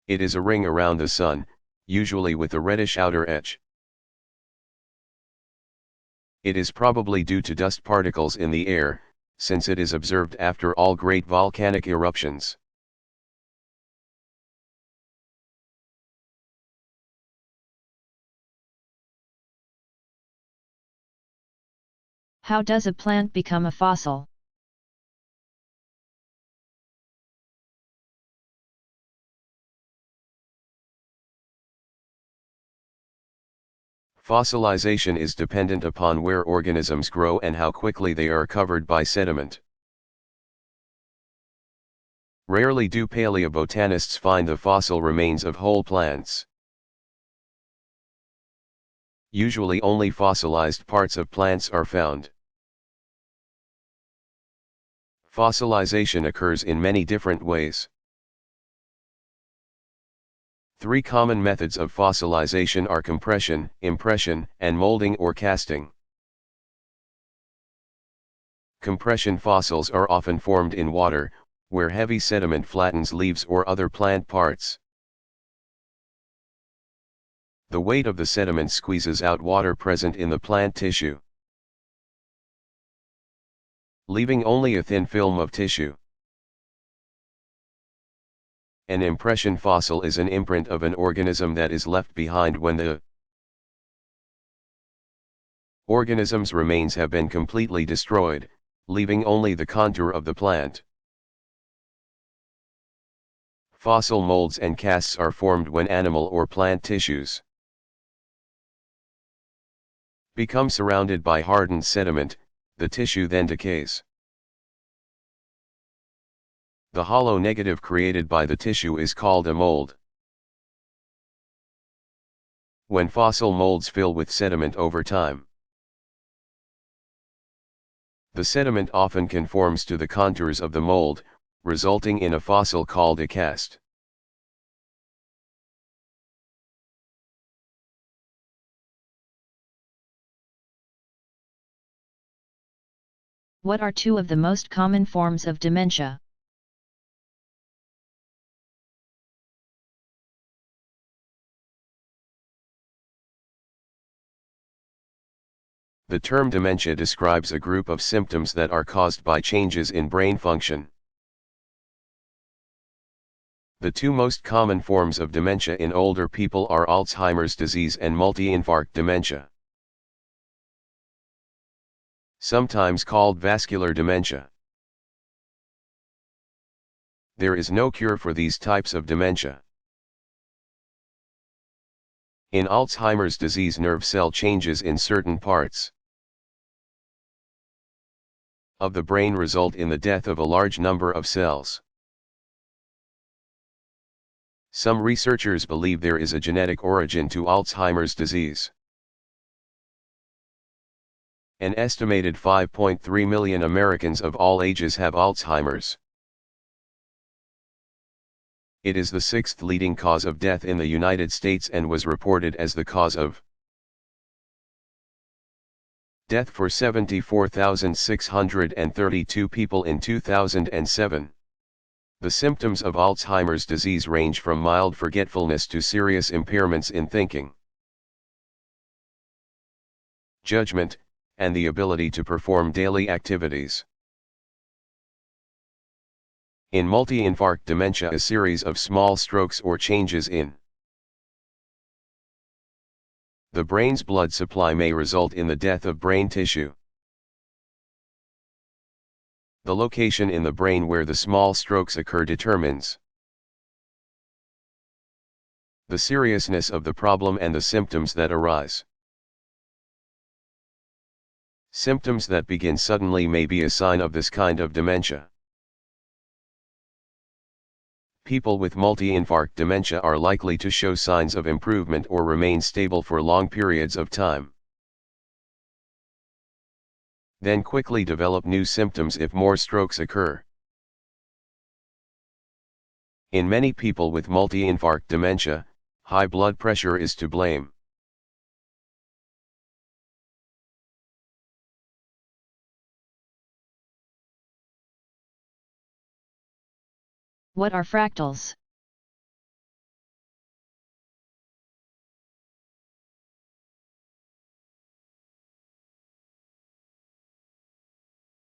B: It is a ring around the sun, usually with a reddish outer edge. It is probably due to dust particles in the air, since it is observed after all great volcanic eruptions.
A: How does a plant become a fossil?
B: Fossilization is dependent upon where organisms grow and how quickly they are covered by sediment. Rarely do paleobotanists find the fossil remains of whole plants. Usually only fossilized parts of plants are found. Fossilization occurs in many different ways. 3 common methods of fossilization are compression, impression, and molding or casting. Compression fossils are often formed in water, where heavy sediment flattens leaves or other plant parts. The weight of the sediment squeezes out water present in the plant tissue, leaving only a thin film of tissue. An impression fossil is an imprint of an organism that is left behind when the organism's remains have been completely destroyed, leaving only the contour of the plant. Fossil molds and casts are formed when animal or plant tissues become surrounded by hardened sediment. The tissue then decays. The hollow negative created by the tissue is called a mold. When fossil molds fill with sediment over time, the sediment often conforms to the contours of the mold, resulting in a fossil called a cast.
A: What are two of the most common forms of dementia?
B: The term dementia describes a group of symptoms that are caused by changes in brain function. The two most common forms of dementia in older people are Alzheimer's disease and multi-infarct dementia, sometimes called vascular dementia. There is no cure for these types of dementia. In Alzheimer's disease, nerve cell changes in certain parts of the brain result in the death of a large number of cells. Some researchers believe there is a genetic origin to Alzheimer's disease. An estimated 5.3 million Americans of all ages have Alzheimer's. It is the sixth leading cause of death in the United States and was reported as the cause of death for 74,632 people in 2007. The symptoms of Alzheimer's disease range from mild forgetfulness to serious impairments in thinking, judgment, and the ability to perform daily activities. In multi-infarct dementia, a series of small strokes or changes in the brain's blood supply may result in the death of brain tissue. The location in the brain where the small strokes occur determines the seriousness of the problem and the symptoms that arise. Symptoms that begin suddenly may be a sign of this kind of dementia. People with multi-infarct dementia are likely to show signs of improvement or remain stable for long periods of time, then quickly develop new symptoms if more strokes occur. In many people with multi-infarct dementia, high blood pressure is to blame.
A: What are fractals?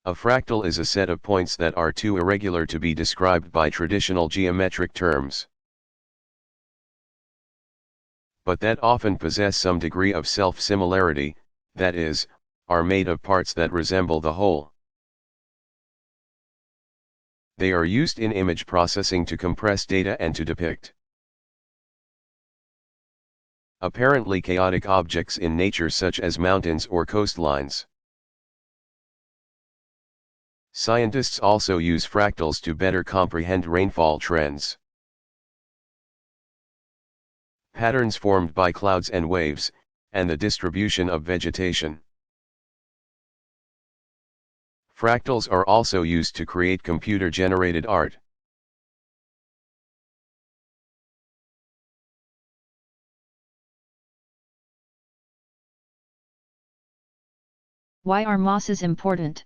B: A fractal is a set of points that are too irregular to be described by traditional geometric terms, but that often possess some degree of self-similarity, that is, are made of parts that resemble the whole. They are used in image processing to compress data and to depict apparently chaotic objects in nature such as mountains or coastlines. Scientists also use fractals to better comprehend rainfall trends, patterns formed by clouds and waves, and the distribution of vegetation. Fractals are also used to create computer-generated art.
A: Why are mosses important?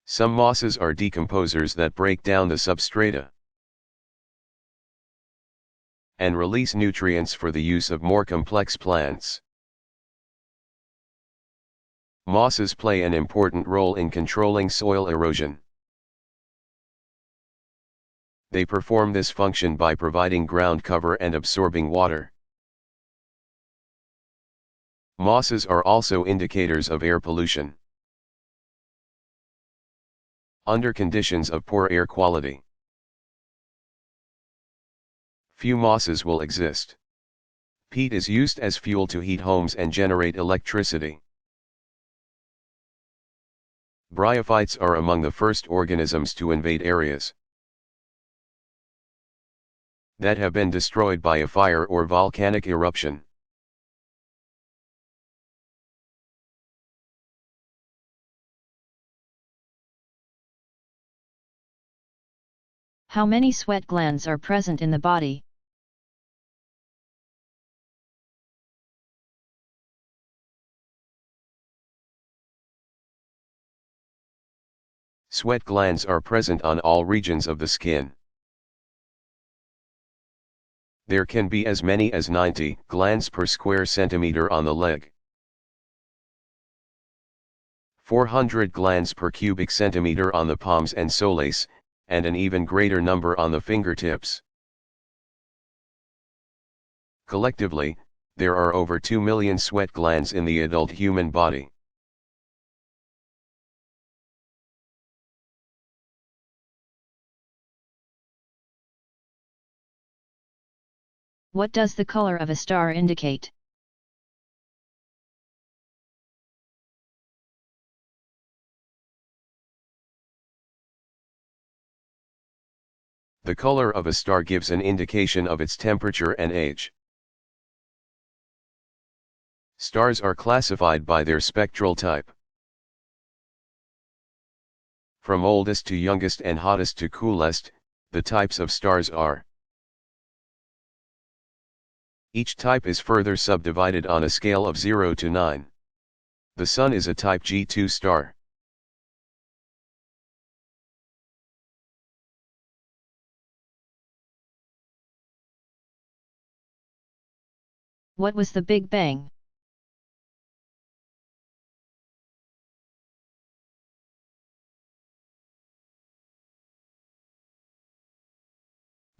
B: Some mosses are decomposers that break down the substrata and release nutrients for the use of more complex plants. Mosses play an important role in controlling soil erosion. They perform this function by providing ground cover and absorbing water. Mosses are also indicators of air pollution. Under conditions of poor air quality, few mosses will exist. Peat is used as fuel to heat homes and generate electricity. Bryophytes are among the first organisms to invade areas that have been destroyed by a fire or volcanic eruption.
A: How many sweat glands are present in the body?
B: Sweat glands are present on all regions of the skin. There can be as many as 90 glands per square centimeter on the leg, 400 glands per cubic centimeter on the palms and soles, and an even greater number on the fingertips. Collectively, there are over 2 million sweat glands in the adult human body.
A: What does the color of a star indicate?
B: The color of a star gives an indication of its temperature and age. Stars are classified by their spectral type. From oldest to youngest and hottest to coolest, the types of stars are. Each type is further subdivided on a scale of 0 to 9. The Sun is a type G2 star.
A: What was the Big Bang?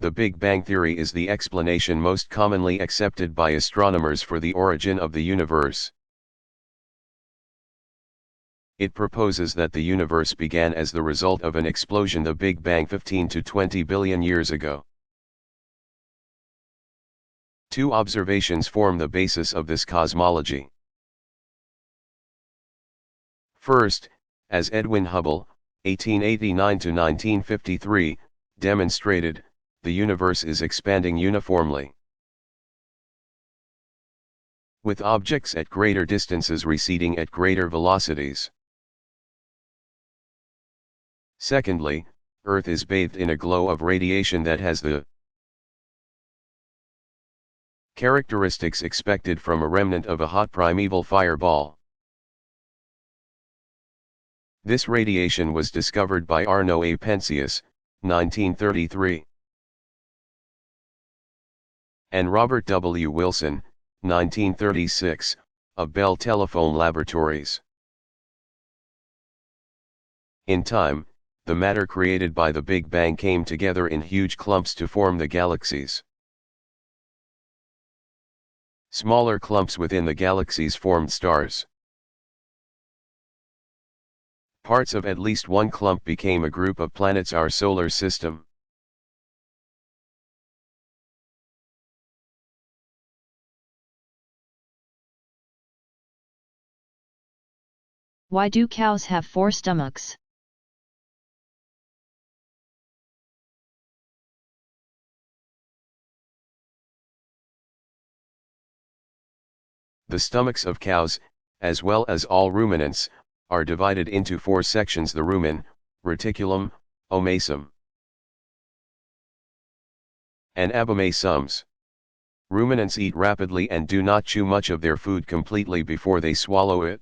B: The Big Bang theory is the explanation most commonly accepted by astronomers for the origin of the universe. It proposes that the universe began as the result of an explosion, the Big Bang, 15 to 20 billion years ago. Two observations form the basis of this cosmology. First, as Edwin Hubble, 1889 to 1953, demonstrated, the universe is expanding uniformly, with objects at greater distances receding at greater velocities. Secondly, Earth is bathed in a glow of radiation that has the characteristics expected from a remnant of a hot primeval fireball. This radiation was discovered by Arno A. Penzias, 1933. And Robert W. Wilson, 1936, of Bell Telephone Laboratories. In time, the matter created by the Big Bang came together in huge clumps to form the galaxies. Smaller clumps within the galaxies formed stars. Parts of at least one clump became a group of planets, our solar system.
A: Why do cows have 4 stomachs?
B: The stomachs of cows, as well as all ruminants, are divided into 4 sections: the rumen, reticulum, omasum, and abomasums. Ruminants eat rapidly and do not chew much of their food completely before they swallow it.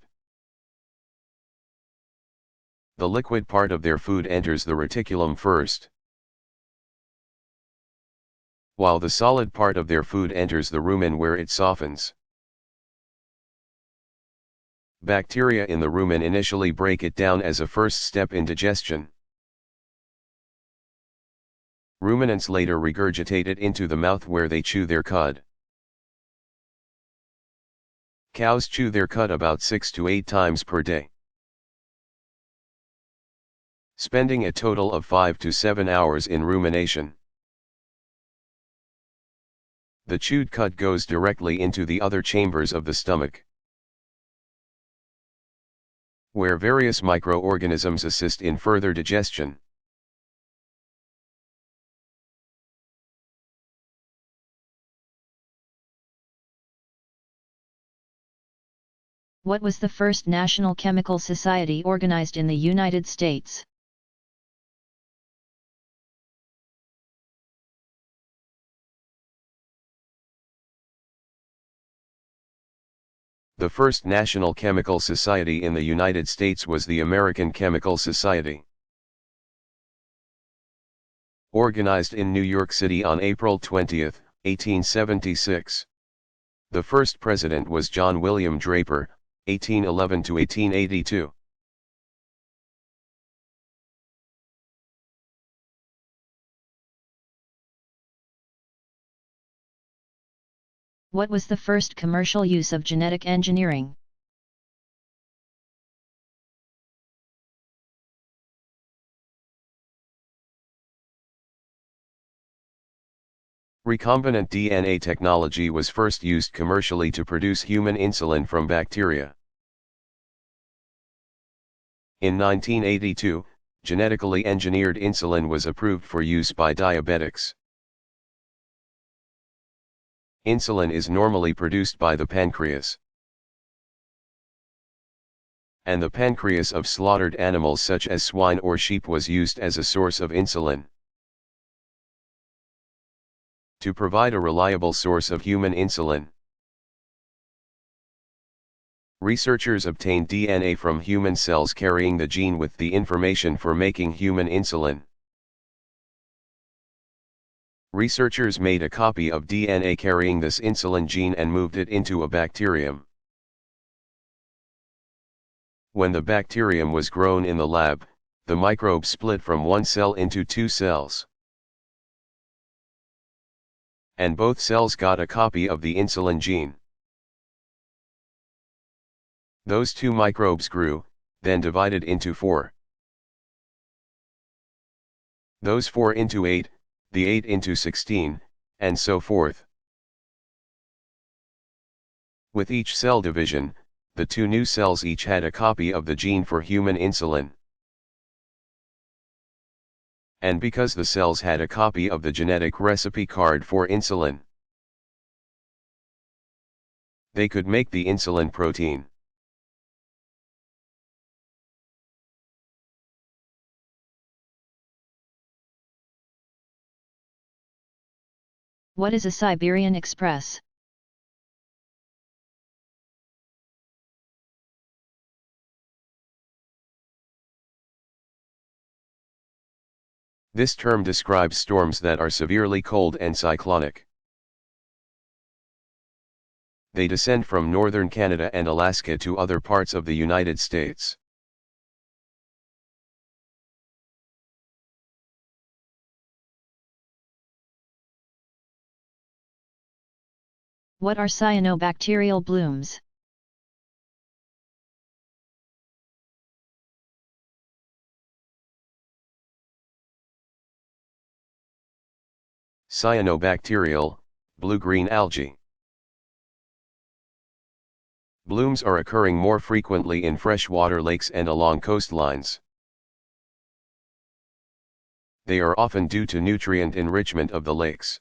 B: The liquid part of their food enters the reticulum first, while the solid part of their food enters the rumen, where it softens. Bacteria in the rumen initially break it down as a first step in digestion. Ruminants later regurgitate it into the mouth, where they chew their cud. Cows chew their cud about 6 to 8 times per day, spending a total of 5 to 7 hours in rumination. The chewed cud goes directly into the other chambers of the stomach, where various microorganisms assist in further digestion.
A: What was the first National Chemical Society organized in the United States?
B: The first National Chemical Society in the United States was the American Chemical Society. Organized in New York City on April 20, 1876. The first president was John William Draper, 1811 to 1882.
A: What was the first commercial use of genetic engineering?
B: Recombinant DNA technology was first used commercially to produce human insulin from bacteria. In 1982, genetically engineered insulin was approved for use by diabetics. Insulin is normally produced by the pancreas, and the pancreas of slaughtered animals such as swine or sheep was used as a source of insulin. To provide a reliable source of human insulin, researchers obtained DNA from human cells carrying the gene with the information for making human insulin. Researchers made a copy of DNA carrying this insulin gene and moved it into a bacterium. When the bacterium was grown in the lab, the microbe split from one cell into two cells. And both cells got a copy of the insulin gene. Those two microbes grew, then divided into 4. Those 4 into 8, the 8 into 16, and so forth. With each cell division, the two new cells each had a copy of the gene for human insulin. And because the cells had a copy of the genetic recipe card for insulin, they could make the insulin protein.
A: What is a Siberian Express?
B: This term describes storms that are severely cold and cyclonic. They descend from northern Canada and Alaska to other parts of the United States.
A: What are cyanobacterial blooms?
B: Cyanobacterial, blue-green algae. Blooms are occurring more frequently in freshwater lakes and along coastlines. They are often due to nutrient enrichment of the lakes,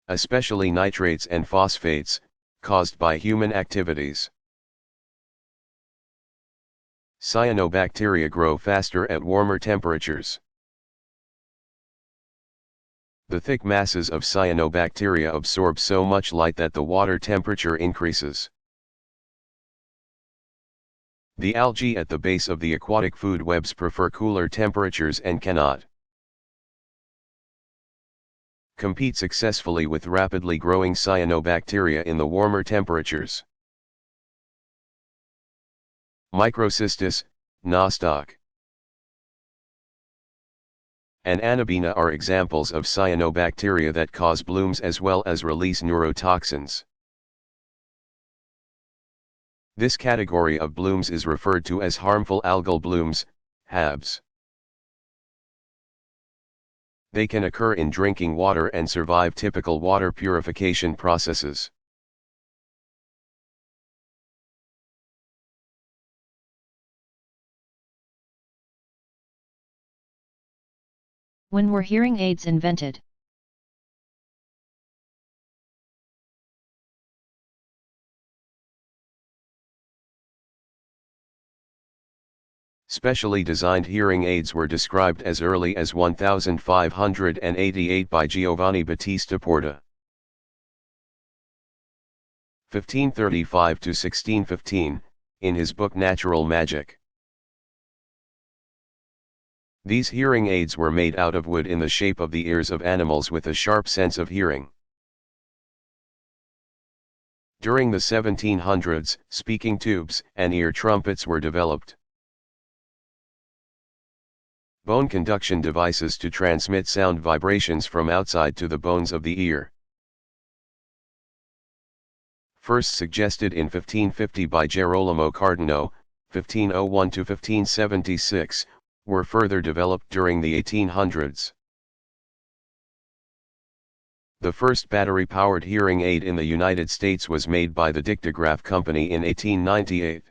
B: especially nitrates and phosphates, caused by human activities. Cyanobacteria grow faster at warmer temperatures. The thick masses of cyanobacteria absorb so much light that the water temperature increases. The algae at the base of the aquatic food webs prefer cooler temperatures and cannot compete successfully with rapidly growing cyanobacteria in the warmer temperatures. Microcystis, nostoc, and anabina are examples of cyanobacteria that cause blooms as well as release neurotoxins. This category of blooms is referred to as harmful algal blooms, HABs. They can occur in drinking water and survive typical water purification processes.
A: When were hearing aids invented?
B: Specially designed hearing aids were described as early as 1588 by Giovanni Battista Porta. 1535 to 1615, in his book Natural Magic. These hearing aids were made out of wood in the shape of the ears of animals with a sharp sense of hearing. During the 1700s, speaking tubes and ear trumpets were developed. Bone conduction devices to transmit sound vibrations from outside to the bones of the ear. First suggested in 1550 by Gerolamo Cardano, 1501 to 1576, were further developed during the 1800s. The first battery-powered hearing aid in the United States was made by the Dictograph Company in 1898.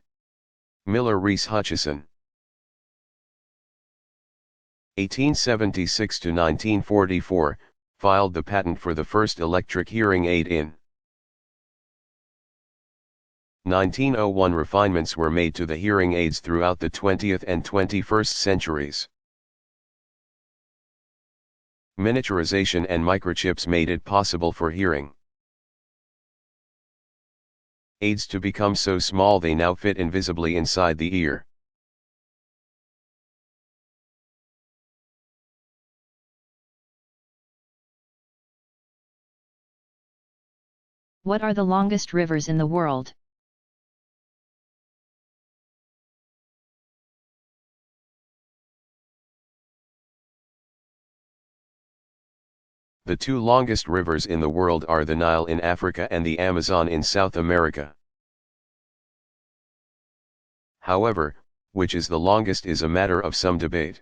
B: Miller Reese Hutchison. 1876 to 1944, filed the patent for the first electric hearing aid in 1901. Refinements were made to the hearing aids throughout the 20th and 21st centuries. Miniaturization and microchips made it possible for hearing aids to become so small they now fit invisibly inside the ear.
A: What are the longest rivers in the world?
B: The two longest rivers in the world are the Nile in Africa and the Amazon in South America. However, which is the longest is a matter of some debate.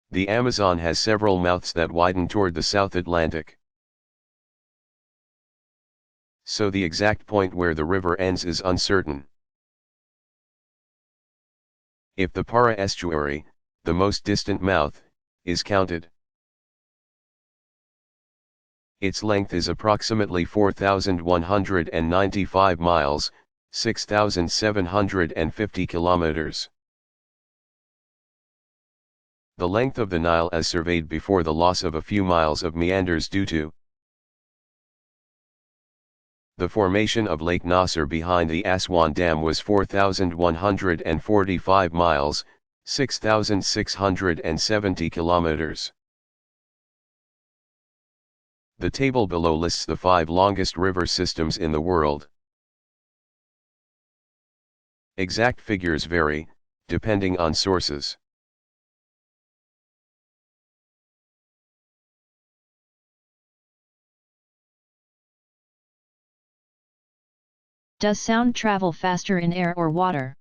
B: The Amazon has several mouths that widen toward the South Atlantic. So the exact point where the river ends is uncertain. If the Para estuary, the most distant mouth, is counted, its length is approximately 4,195 miles, 6,750 kilometers. The length of the Nile as surveyed before the loss of a few miles of meanders due to the formation of Lake Nasser behind the Aswan Dam was 4,145 miles, 6,670 kilometers. The table below lists the 5 longest river systems in the world. Exact figures vary, depending on sources.
A: Does sound travel faster in air or water?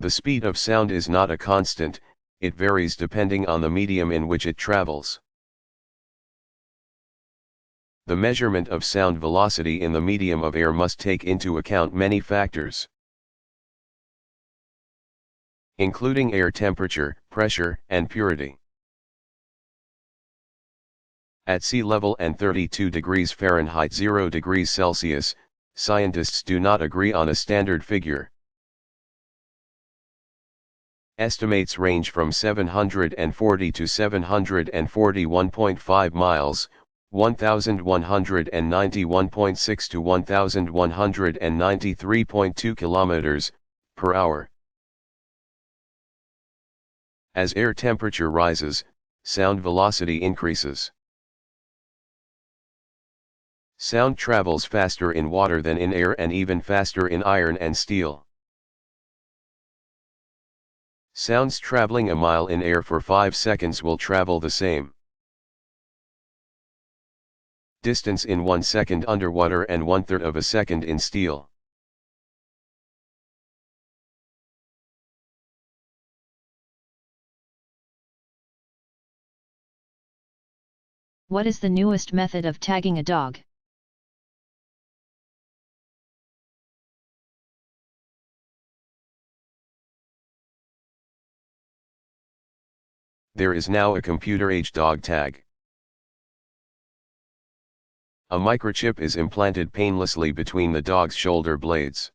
B: The speed of sound is not a constant, it varies depending on the medium in which it travels. The measurement of sound velocity in the medium of air must take into account many factors, including air temperature, pressure, and purity. At sea level and 32 degrees Fahrenheit 0 degrees Celsius, scientists do not agree on a standard figure. Estimates range from 740 to 741.5 miles, 1191.6 to 1193.2 kilometers per hour. As air temperature rises, sound velocity increases. Sound travels faster in water than in air and even faster in iron and steel. Sounds traveling a mile in air for 5 seconds will travel the same distance in 1 second underwater and 1/3 of a second in steel.
A: What is the newest method of tagging a dog?
B: There is now a computer-age dog tag. A microchip is implanted painlessly between the dog's shoulder blades.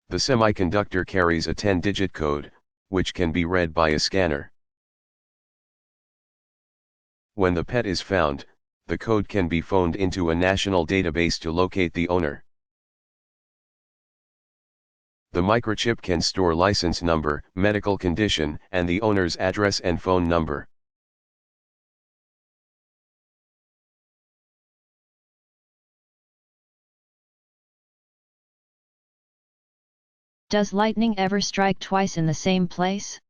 B: The semiconductor carries a 10-digit code, which can be read by a scanner. When the pet is found, the code can be phoned into a national database to locate the owner. The microchip can store license number, medical condition, and the owner's address and phone number.
A: Does lightning ever strike twice in the same place?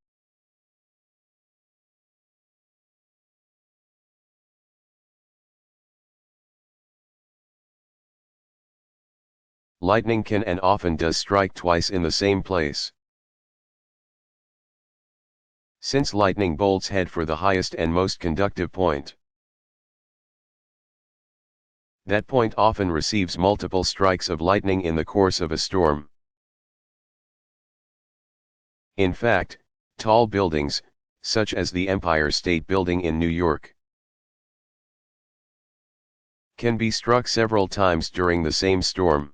B: Lightning can and often does strike twice in the same place. Since lightning bolts head for the highest and most conductive point, that point often receives multiple strikes of lightning in the course of a storm. In fact, tall buildings, such as the Empire State Building in New York, can be struck several times during the same storm.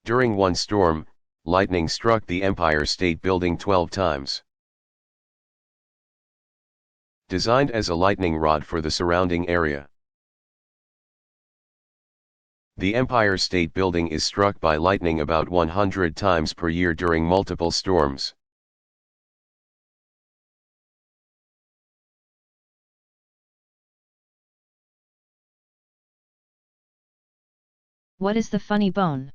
B: During one storm, lightning struck the Empire State Building 12 times. Designed as a lightning rod for the surrounding area, the Empire State Building is struck by lightning about 100 times per year during multiple storms.
A: What is the funny bone?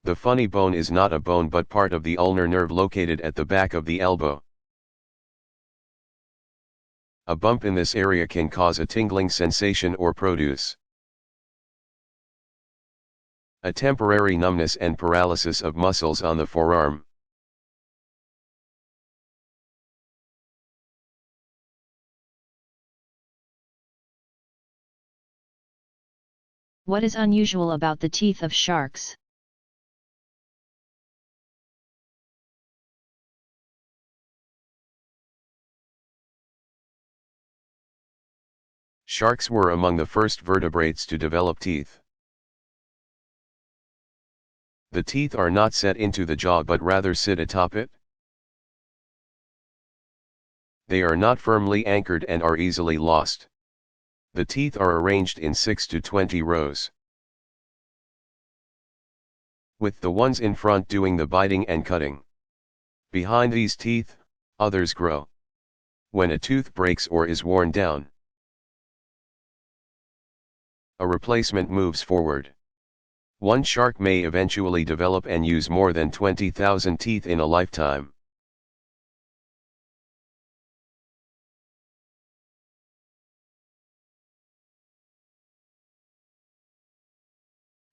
B: The funny bone is not a bone but part of the ulnar nerve located at the back of the elbow. A bump in this area can cause a tingling sensation or produce a temporary numbness and paralysis of muscles on the forearm.
A: What is unusual about the teeth of sharks?
B: Sharks were among the first vertebrates to develop teeth. The teeth are not set into the jaw but rather sit atop it. They are not firmly anchored and are easily lost. The teeth are arranged in 6 to 20 rows, with the ones in front doing the biting and cutting. Behind these teeth, others grow. When a tooth breaks or is worn down, a replacement moves forward. One shark may eventually develop and use more than 20,000 teeth in a lifetime.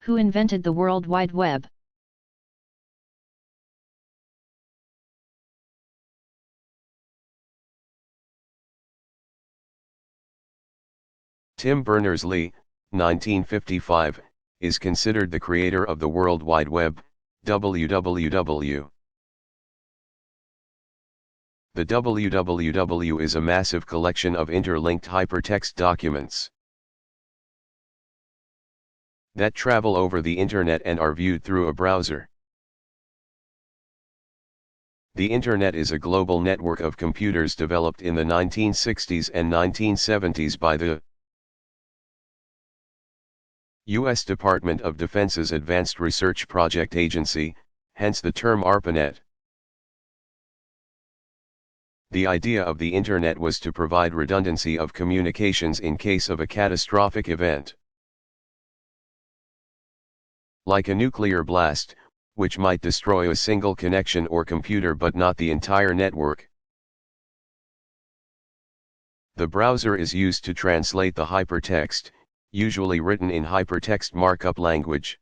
A: Who invented the World Wide Web?
B: Tim Berners-Lee, 1955, is considered the creator of the World Wide Web, WWW. The WWW is a massive collection of interlinked hypertext documents that travel over the Internet and are viewed through a browser. The Internet is a global network of computers developed in the 1960s and 1970s by the U.S. Department of Defense's Advanced Research Project Agency, hence the term ARPANET. The idea of the Internet was to provide redundancy of communications in case of a catastrophic event, like a nuclear blast, which might destroy a single connection or computer but not the entire network. The browser is used to translate the hypertext, usually written in hypertext markup language,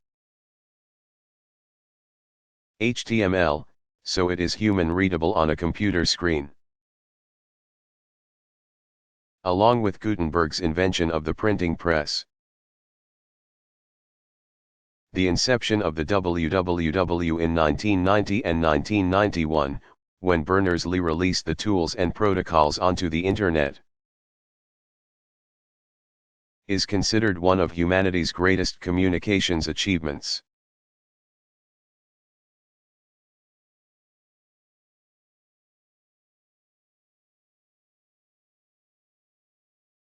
B: HTML, so it is human readable on a computer screen. Along with Gutenberg's invention of the printing press, the inception of the WWW in 1990 and 1991, when Berners-Lee released the tools and protocols onto the Internet. is considered one of humanity's greatest communications achievements.